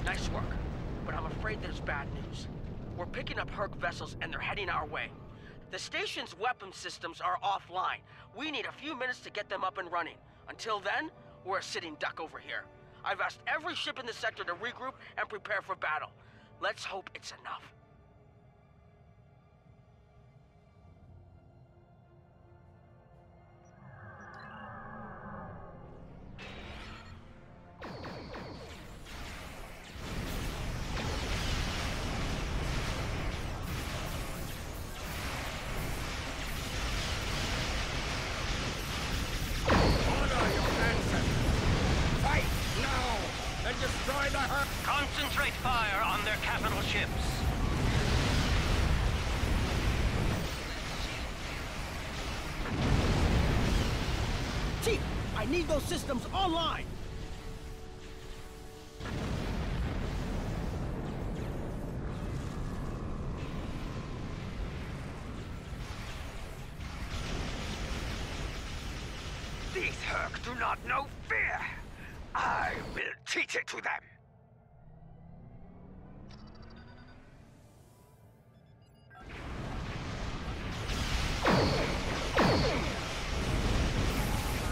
[SPEAKER 15] Nice work, but I'm afraid there's bad news. We're picking up Herc vessels and they're heading our way. The station's weapon systems are offline. We need a few minutes to get them up and running. Until then, we're a sitting duck over here. I've asked every ship in the sector to regroup and prepare for battle. Let's hope it's enough.
[SPEAKER 2] Concentrate fire on their capital ships.
[SPEAKER 15] Chief, I need those systems online!
[SPEAKER 2] These Herc do not know fear. I will teach it to them.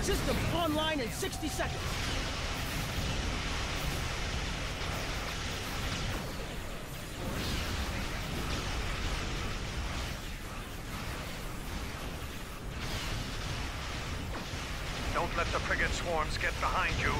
[SPEAKER 15] Systems online in 60 seconds.
[SPEAKER 2] Don't let the frigate swarms get behind you.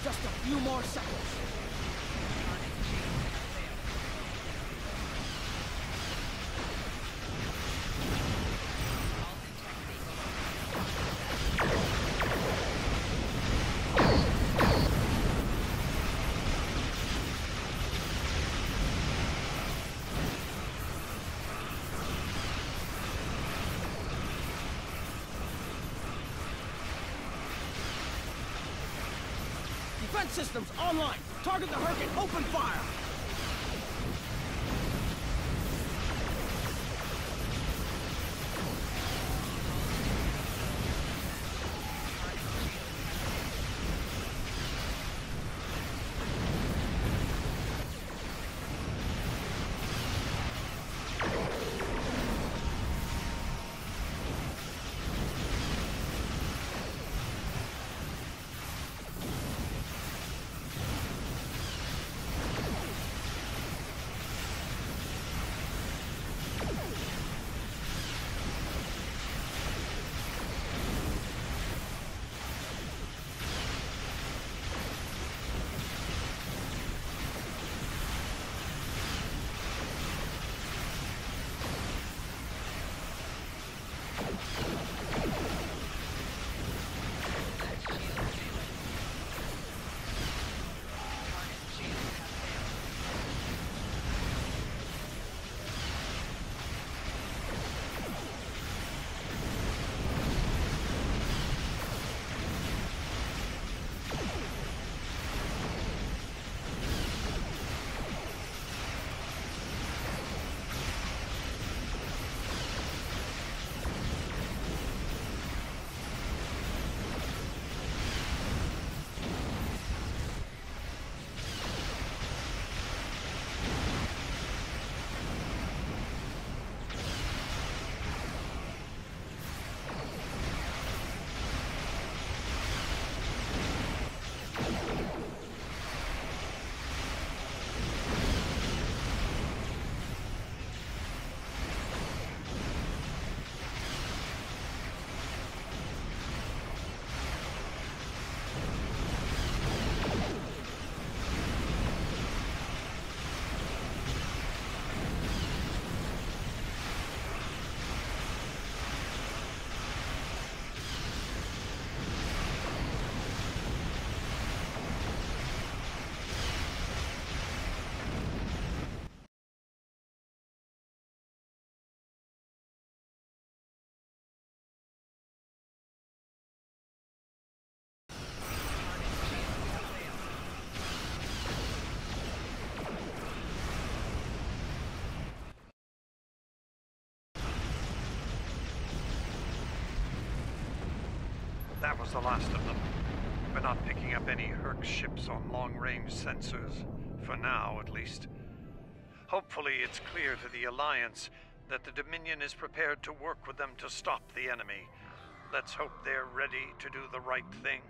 [SPEAKER 15] Just a few more seconds. Defense systems online! Target the Herc and open fire!
[SPEAKER 1] That was the last of them. We're not picking up any Herc ships on long-range sensors. For now, at least. Hopefully it's clear to the Alliance that the Dominion is prepared to work with them to stop the enemy. Let's hope they're ready to do the right thing.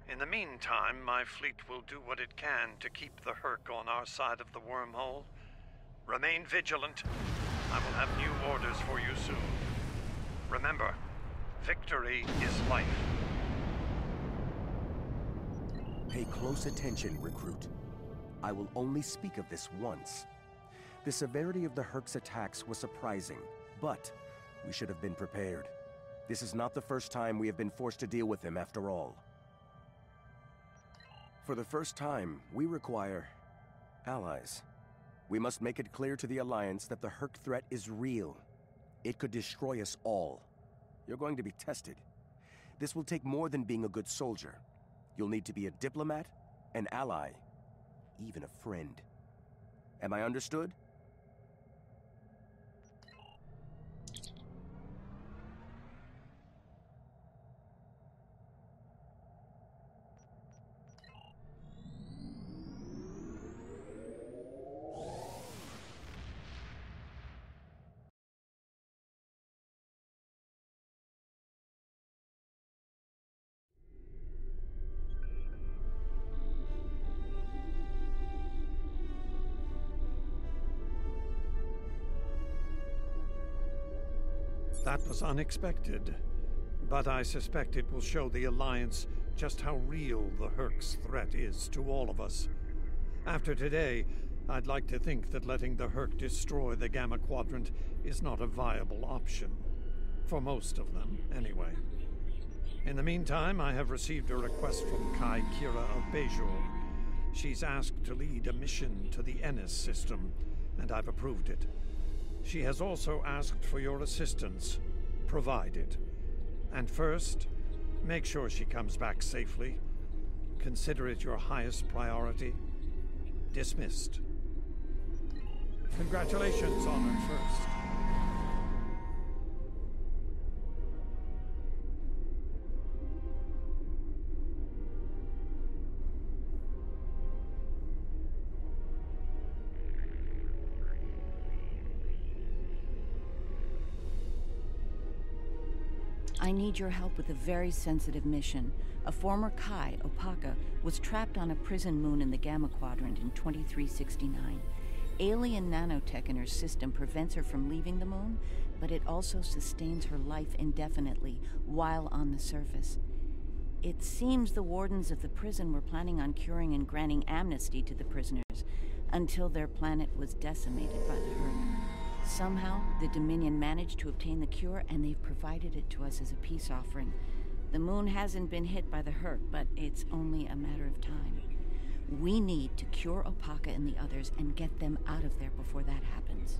[SPEAKER 1] In the meantime, my fleet will do what it can to keep the Herc on our side of the wormhole. Remain vigilant. I will have new orders for you soon. Remember, victory is life.
[SPEAKER 2] Pay close attention, recruit. I will only speak of this once. The severity of the Herc's attacks was surprising, but we should have been prepared. This is not the first time we have been forced to deal with them after all. For the first time, we require allies. We must make it clear to the Alliance that the Herc threat is real. It could destroy us all. You're going to be tested. This will take more than being a good soldier. You'll need to be a diplomat, an ally, even a friend. Am I understood?
[SPEAKER 1] That was unexpected, but I suspect it will show the Alliance just how real the Herc's threat is to all of us. After today, I'd like to think that letting the Herc destroy the Gamma Quadrant is not a viable option. For most of them, anyway. In the meantime, I have received a request from Kai Kira of Bejor. She's asked to lead a mission to the Ennis system, and I've approved it. She has also asked for your assistance. Provide it. And first, make sure she comes back safely. Consider it your highest priority. Dismissed. Congratulations, Honored First.
[SPEAKER 20] I need your help with a very sensitive mission. A former Kai, Opaka, was trapped on a prison moon in the Gamma Quadrant in 2369. Alien nanotech in her system prevents her from leaving the moon, but it also sustains her life indefinitely while on the surface. It seems the wardens of the prison were planning on curing and granting amnesty to the prisoners until their planet was decimated by the Herc. Somehow, the Dominion managed to obtain the cure, and they've provided it to us as a peace offering. The moon hasn't been hit by the Herc, but it's only a matter of time. We need to cure Opaka and the others and get them out of there before that happens.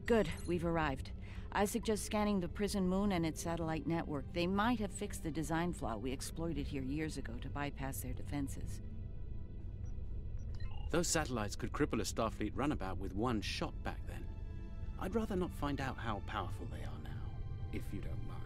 [SPEAKER 20] Good, we've arrived. I suggest scanning the prison moon and its satellite network. They might have fixed the design flaw we exploited here years ago to bypass their defenses.
[SPEAKER 22] Those satellites could cripple a Starfleet runabout with one shot back then. I'd rather not find out how powerful they are now, if you don't mind.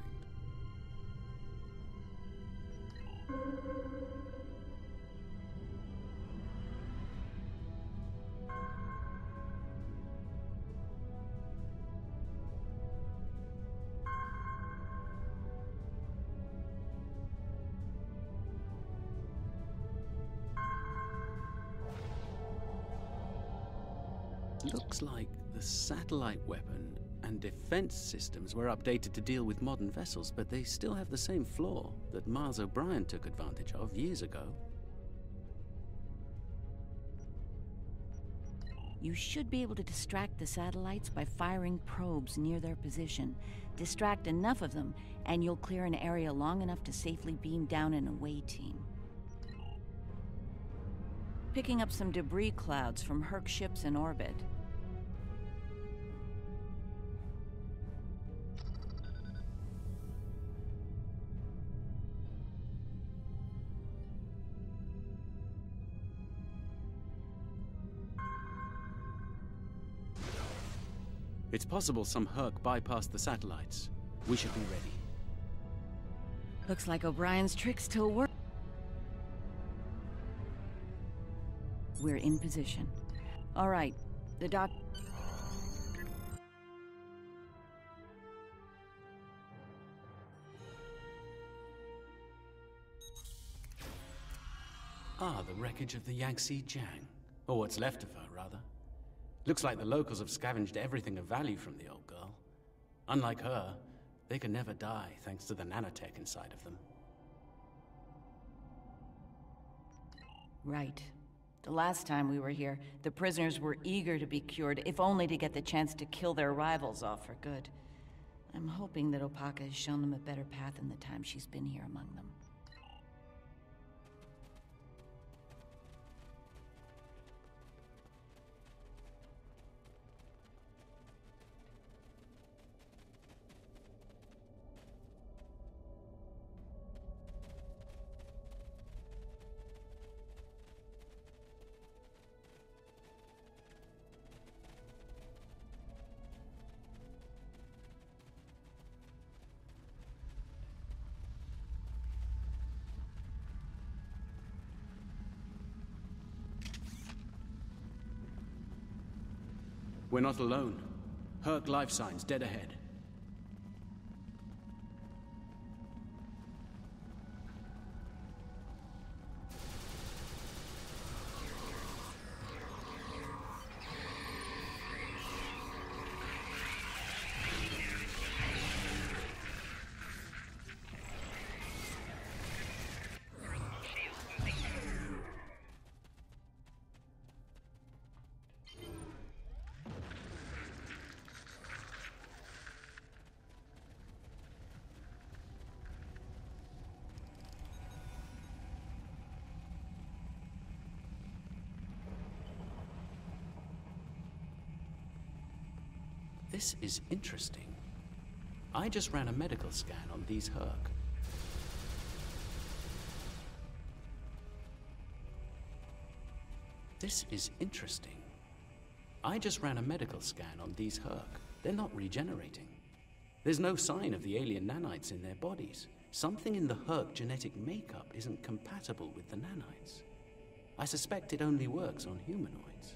[SPEAKER 22] Looks like the satellite weapon and defense systems were updated to deal with modern vessels, but they still have the same flaw that Mars O'Brien took advantage of years ago.
[SPEAKER 20] You should be able to distract the satellites by firing probes near their position. Distract enough of them, and you'll clear an area long enough to safely beam down an away team. Picking up some debris clouds from Herc ships in orbit.
[SPEAKER 22] It's possible some Herc bypassed the satellites. We should be ready.
[SPEAKER 20] Looks like O'Brien's trick still works. We're in position. All right, the doc...
[SPEAKER 22] Ah, the wreckage of the Yangtze Jiang. Or what's left of her, rather. Looks like the locals have scavenged everything of value from the old girl. Unlike her, they can never die thanks to the nanotech inside of them.
[SPEAKER 20] Right. The last time we were here, the prisoners were eager to be cured, if only to get the chance to kill their rivals off for good. I'm hoping that Opaka has shown them a better path in the time she's been here among them.
[SPEAKER 22] We're not alone. Herc life signs dead ahead. This is interesting. I just ran a medical scan on these Herc. This is interesting. I just ran a medical scan on these Herc. They're not regenerating. There's no sign of the alien nanites in their bodies. Something in the Herc genetic makeup isn't compatible with the nanites. I suspect it only works on humanoids.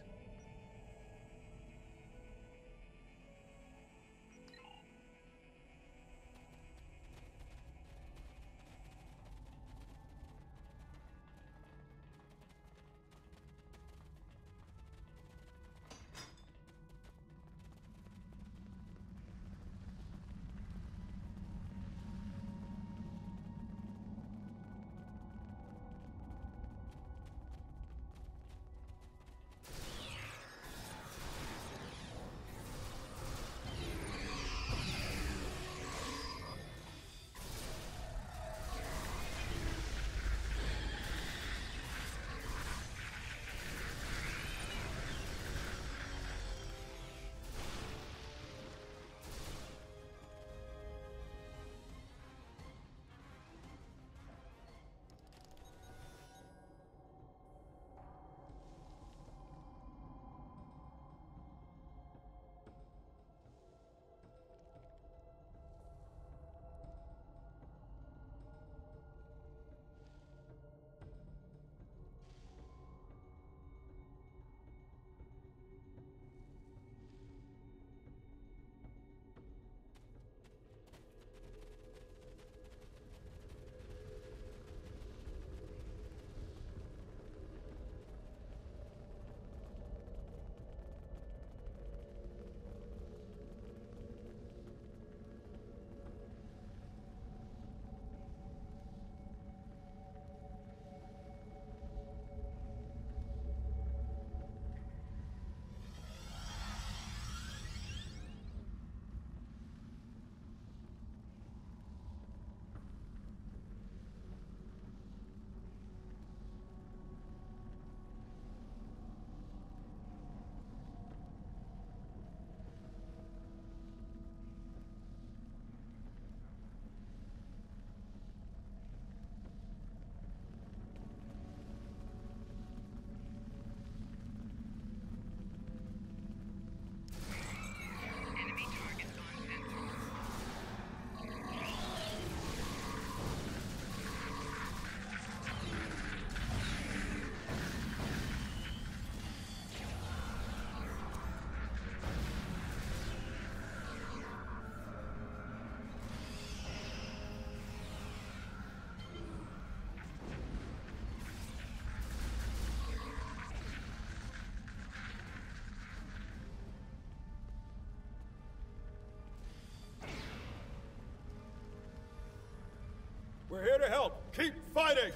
[SPEAKER 9] We're here to help. Keep fighting!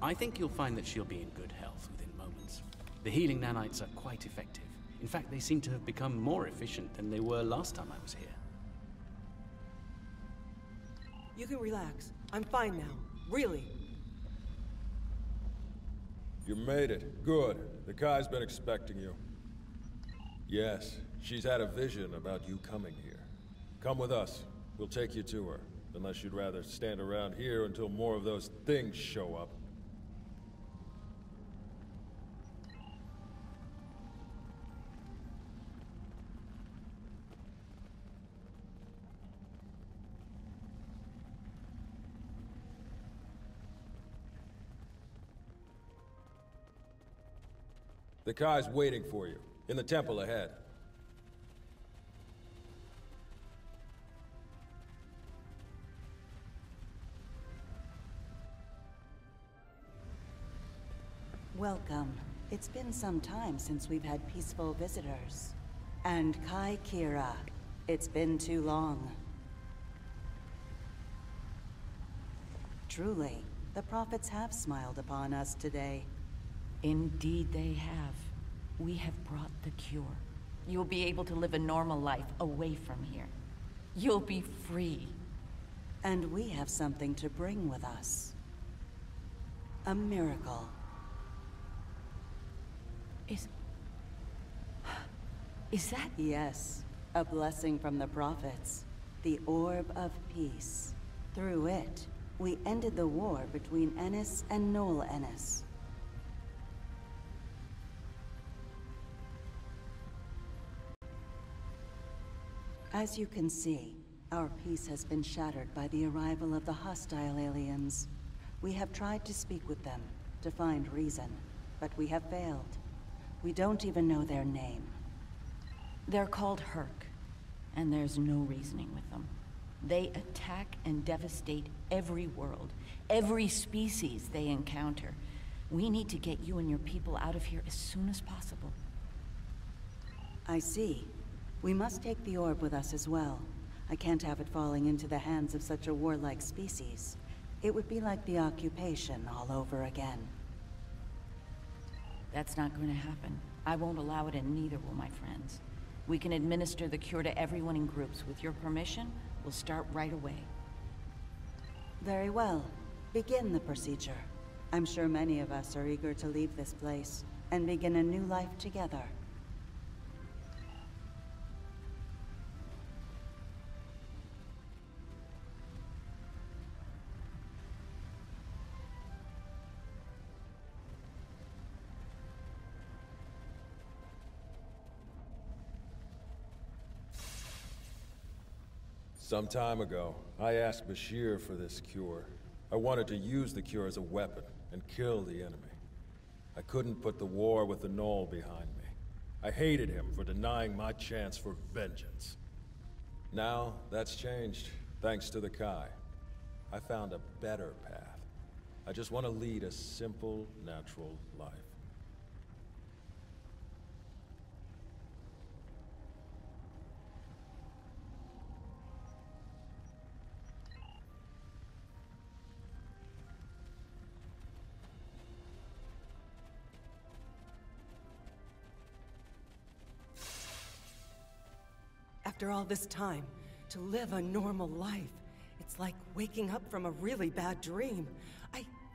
[SPEAKER 22] I think you'll find that she'll be in good health within moments. The healing nanites are quite effective. In fact, they seem to have become more efficient than they were last time I was here.
[SPEAKER 9] You can relax. I'm fine now. Really.
[SPEAKER 10] You made it. Good. The Kai's been expecting you. Yes, she's had a vision about you coming here. Come with us. We'll take you to her. Unless you'd rather stand around here until more of those things show up. The Kai's waiting for you, in the temple ahead.
[SPEAKER 12] Welcome. It's been some time since we've had peaceful visitors. And Kai Kira, it's been too long. Truly, the prophets have smiled upon us today.
[SPEAKER 20] Indeed they have. We have brought the cure. You'll be able to live a normal life away from here. You'll be free.
[SPEAKER 12] And we have something to bring with us. A miracle.
[SPEAKER 20] Is that?
[SPEAKER 12] Yes. A blessing from the prophets. The Orb of Peace. Through it, we ended the war between Ennis and Noel Ennis. As you can see, our peace has been shattered by the arrival of the hostile aliens. We have tried to speak with them, to find reason, but we have failed. We don't even know their name.
[SPEAKER 20] They're called Herc, and there's no reasoning with them. They attack and devastate every world, every species they encounter. We need to get you and your people out of here as soon as possible.
[SPEAKER 12] I see. We must take the orb with us as well. I can't have it falling into the hands of such a warlike species. It would be like the occupation all over again.
[SPEAKER 20] That's not going to happen. I won't allow it, and neither will my friends. We can administer the cure to everyone in groups. With your permission, we'll start right away.
[SPEAKER 12] Very well. Begin the procedure. I'm sure many of us are eager to leave this place and begin a new life together.
[SPEAKER 10] Some time ago, I asked Bashir for this cure. I wanted to use the cure as a weapon and kill the enemy. I couldn't put the war with the Gnoll behind me. I hated him for denying my chance for vengeance. Now, that's changed, thanks to the Kai. I found a better path. I just want to lead a simple, natural life.
[SPEAKER 9] After all this time, to live a normal life, it's like waking up from a really bad dream.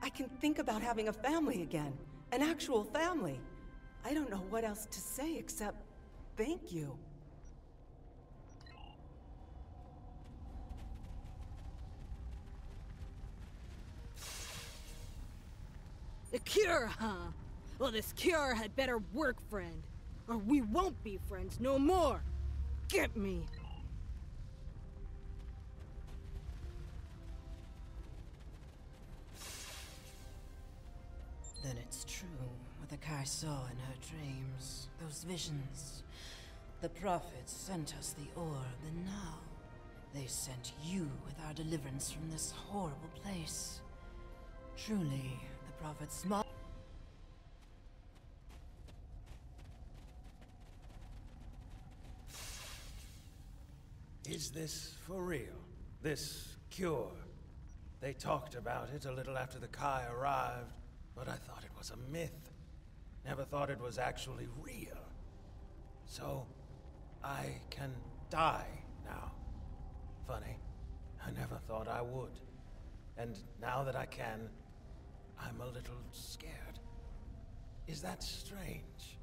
[SPEAKER 9] I can think about having a family again. An actual family. I don't know what else to say except thank you.
[SPEAKER 21] The cure, huh? Well, this cure had better work, friend. Or we won't be friends no more. Get me!
[SPEAKER 24] Then it's true what the Kai saw in her dreams. Those visions. The prophets sent us the orb, and now they sent you with our deliverance from this horrible place. Truly, the prophets smart.
[SPEAKER 25] Is this for real? This cure? They talked about it a little after the Kai arrived. but I thought it was a myth. Never thought it was actually real. So, I can die now. Funny, I never thought I would. And now that I can, I'm a little scared. Is that strange?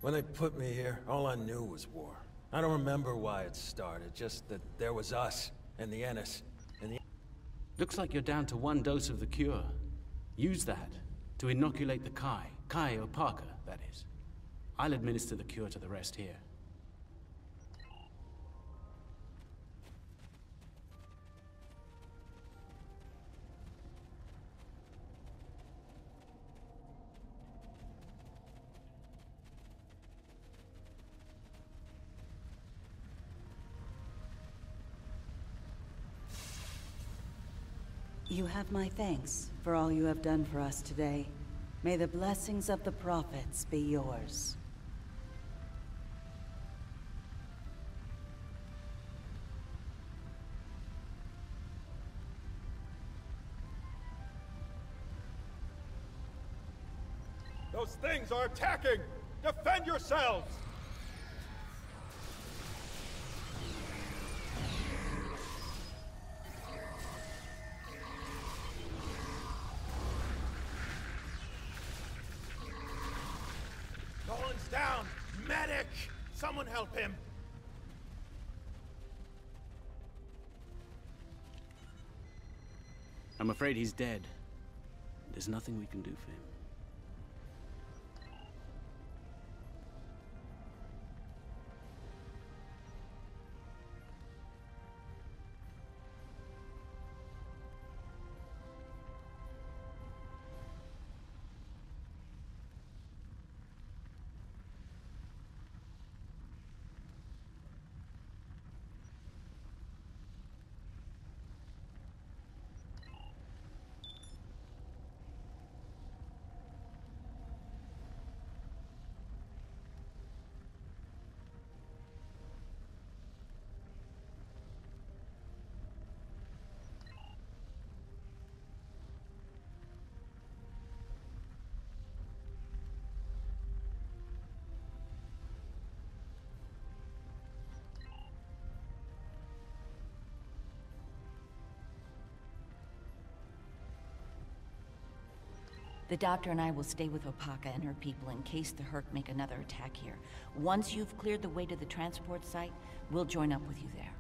[SPEAKER 25] When they put me here, all I knew was war. I don't remember why it started, just that there was us, and the Ennis, and the...
[SPEAKER 22] Looks like you're down to 1 dose of the cure. Use that to inoculate the Kai or Parker, that is. I'll administer the cure to the rest here.
[SPEAKER 12] You have my thanks for all you have done for us today. May the blessings of the prophets be yours.
[SPEAKER 10] Those things are attacking! Defend yourselves!
[SPEAKER 25] Nolan's down! Medic! Someone help him!
[SPEAKER 22] I'm afraid he's dead. There's nothing we can do for him.
[SPEAKER 20] The doctor and I will stay with Opaka and her people in case the Hurk make another attack here. Once you've cleared the way to the transport site, we'll join up with you there.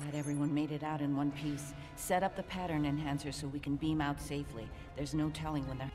[SPEAKER 20] Glad everyone made it out in one piece. Set up the pattern enhancer so we can beam out safely. There's no telling when they're...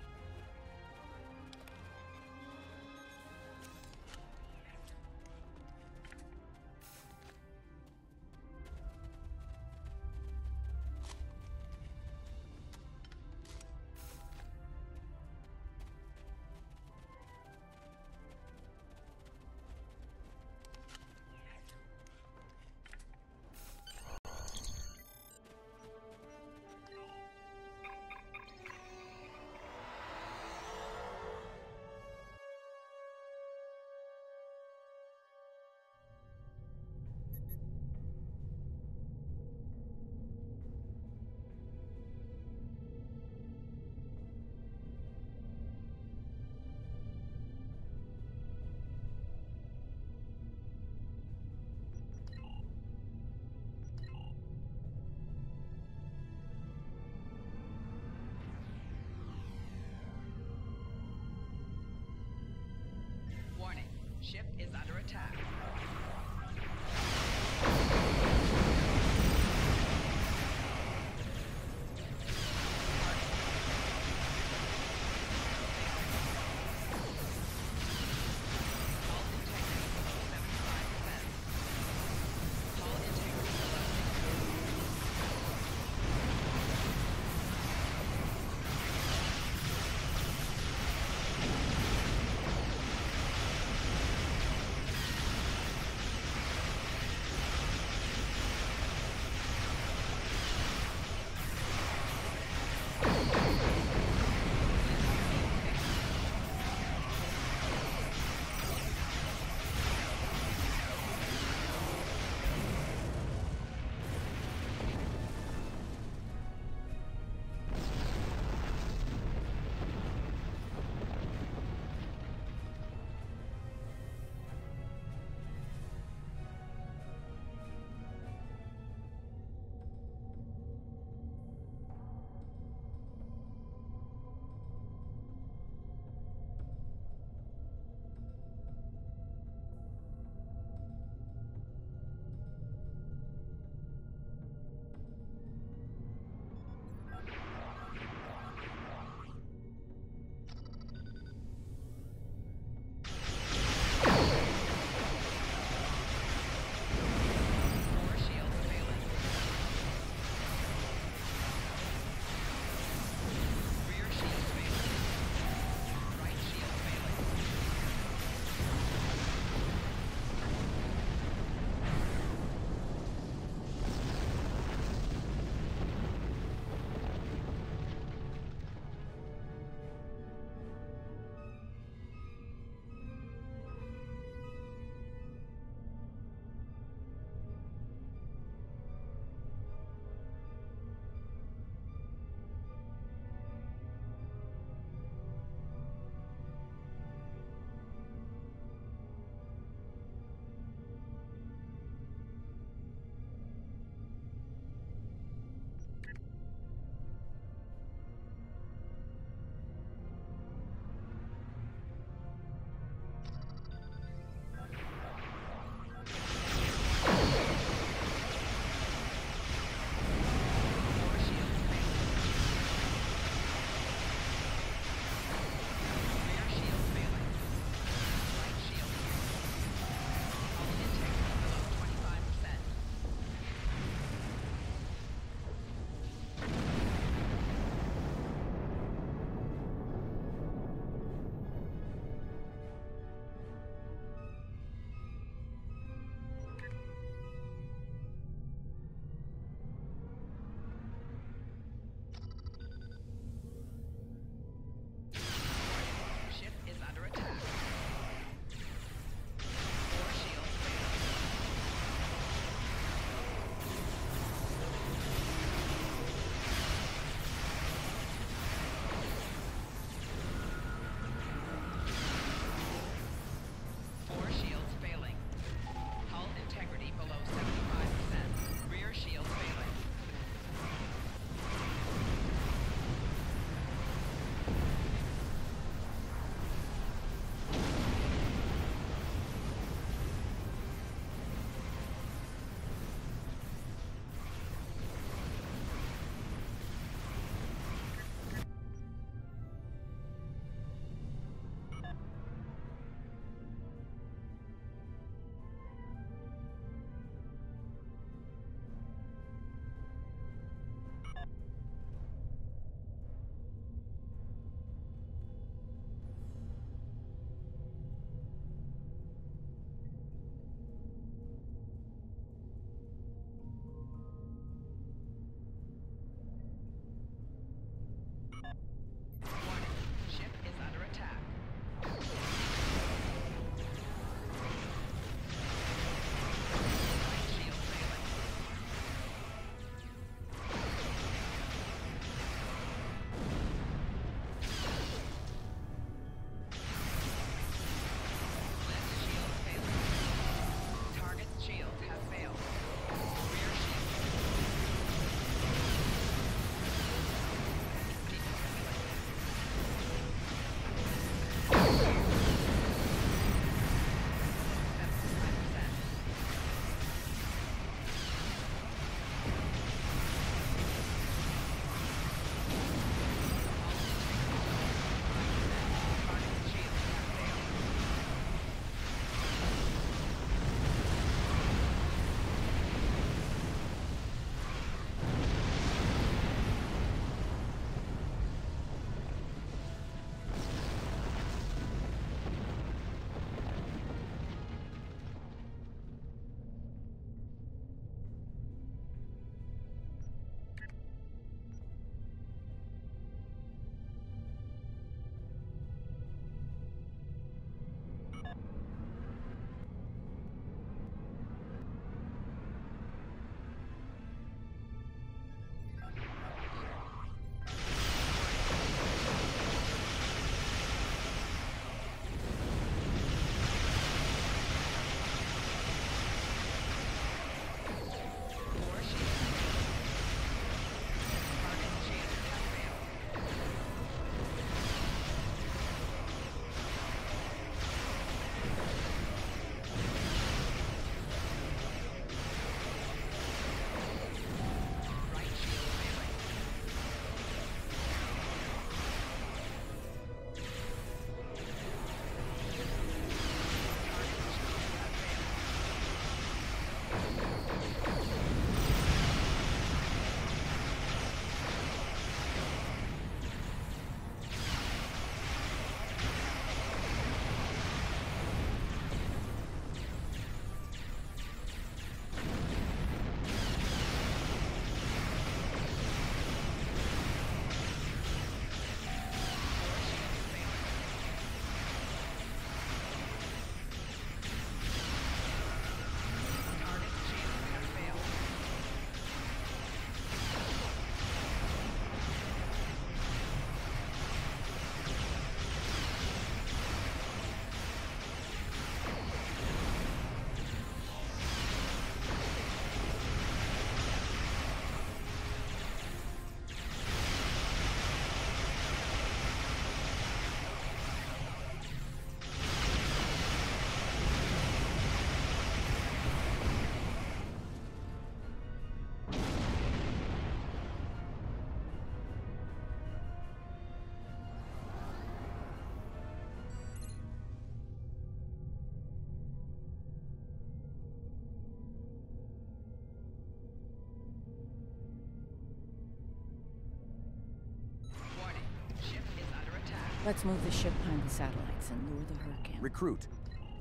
[SPEAKER 20] Let's move the ship behind the satellites and lure the Hurk in.
[SPEAKER 2] Recruit.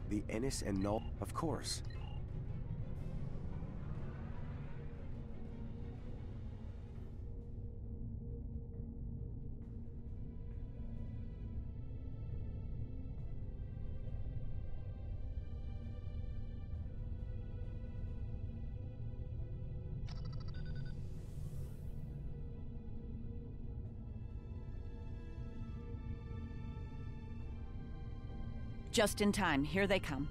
[SPEAKER 2] The Ennis and Null, of course.
[SPEAKER 20] Just in time. Here they come.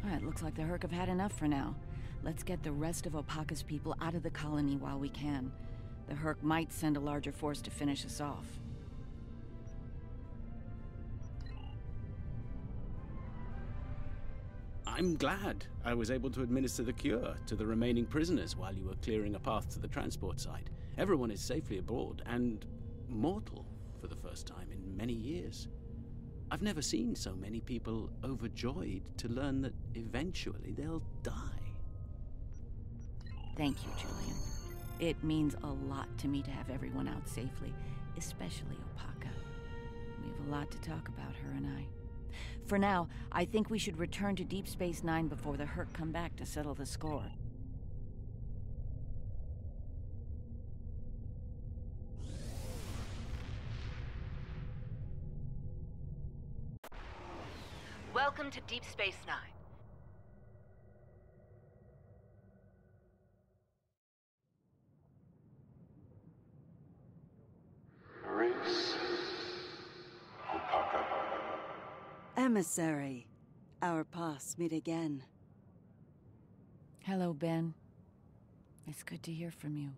[SPEAKER 20] It looks like the Hurk have had enough for now. Let's get the rest of Opaka's people out of the colony while we can. The Hurk might send a larger force to finish us off.
[SPEAKER 22] I'm glad I was able to administer the cure to the remaining prisoners while you were clearing a path to the transport site. Everyone is safely aboard, and mortal for the first time in many years. I've never seen so many people overjoyed to learn that eventually they'll die.
[SPEAKER 20] Thank you, Julian. It means a lot to me to have everyone out safely, especially Opaka. We have a lot to talk about, her and I. For now, I think we should return to Deep Space Nine before the Hurk come back to settle the score.
[SPEAKER 23] Welcome to Deep Space Nine.
[SPEAKER 12] Emissary, our paths meet again.
[SPEAKER 20] Hello, Ben. It's good to hear from you.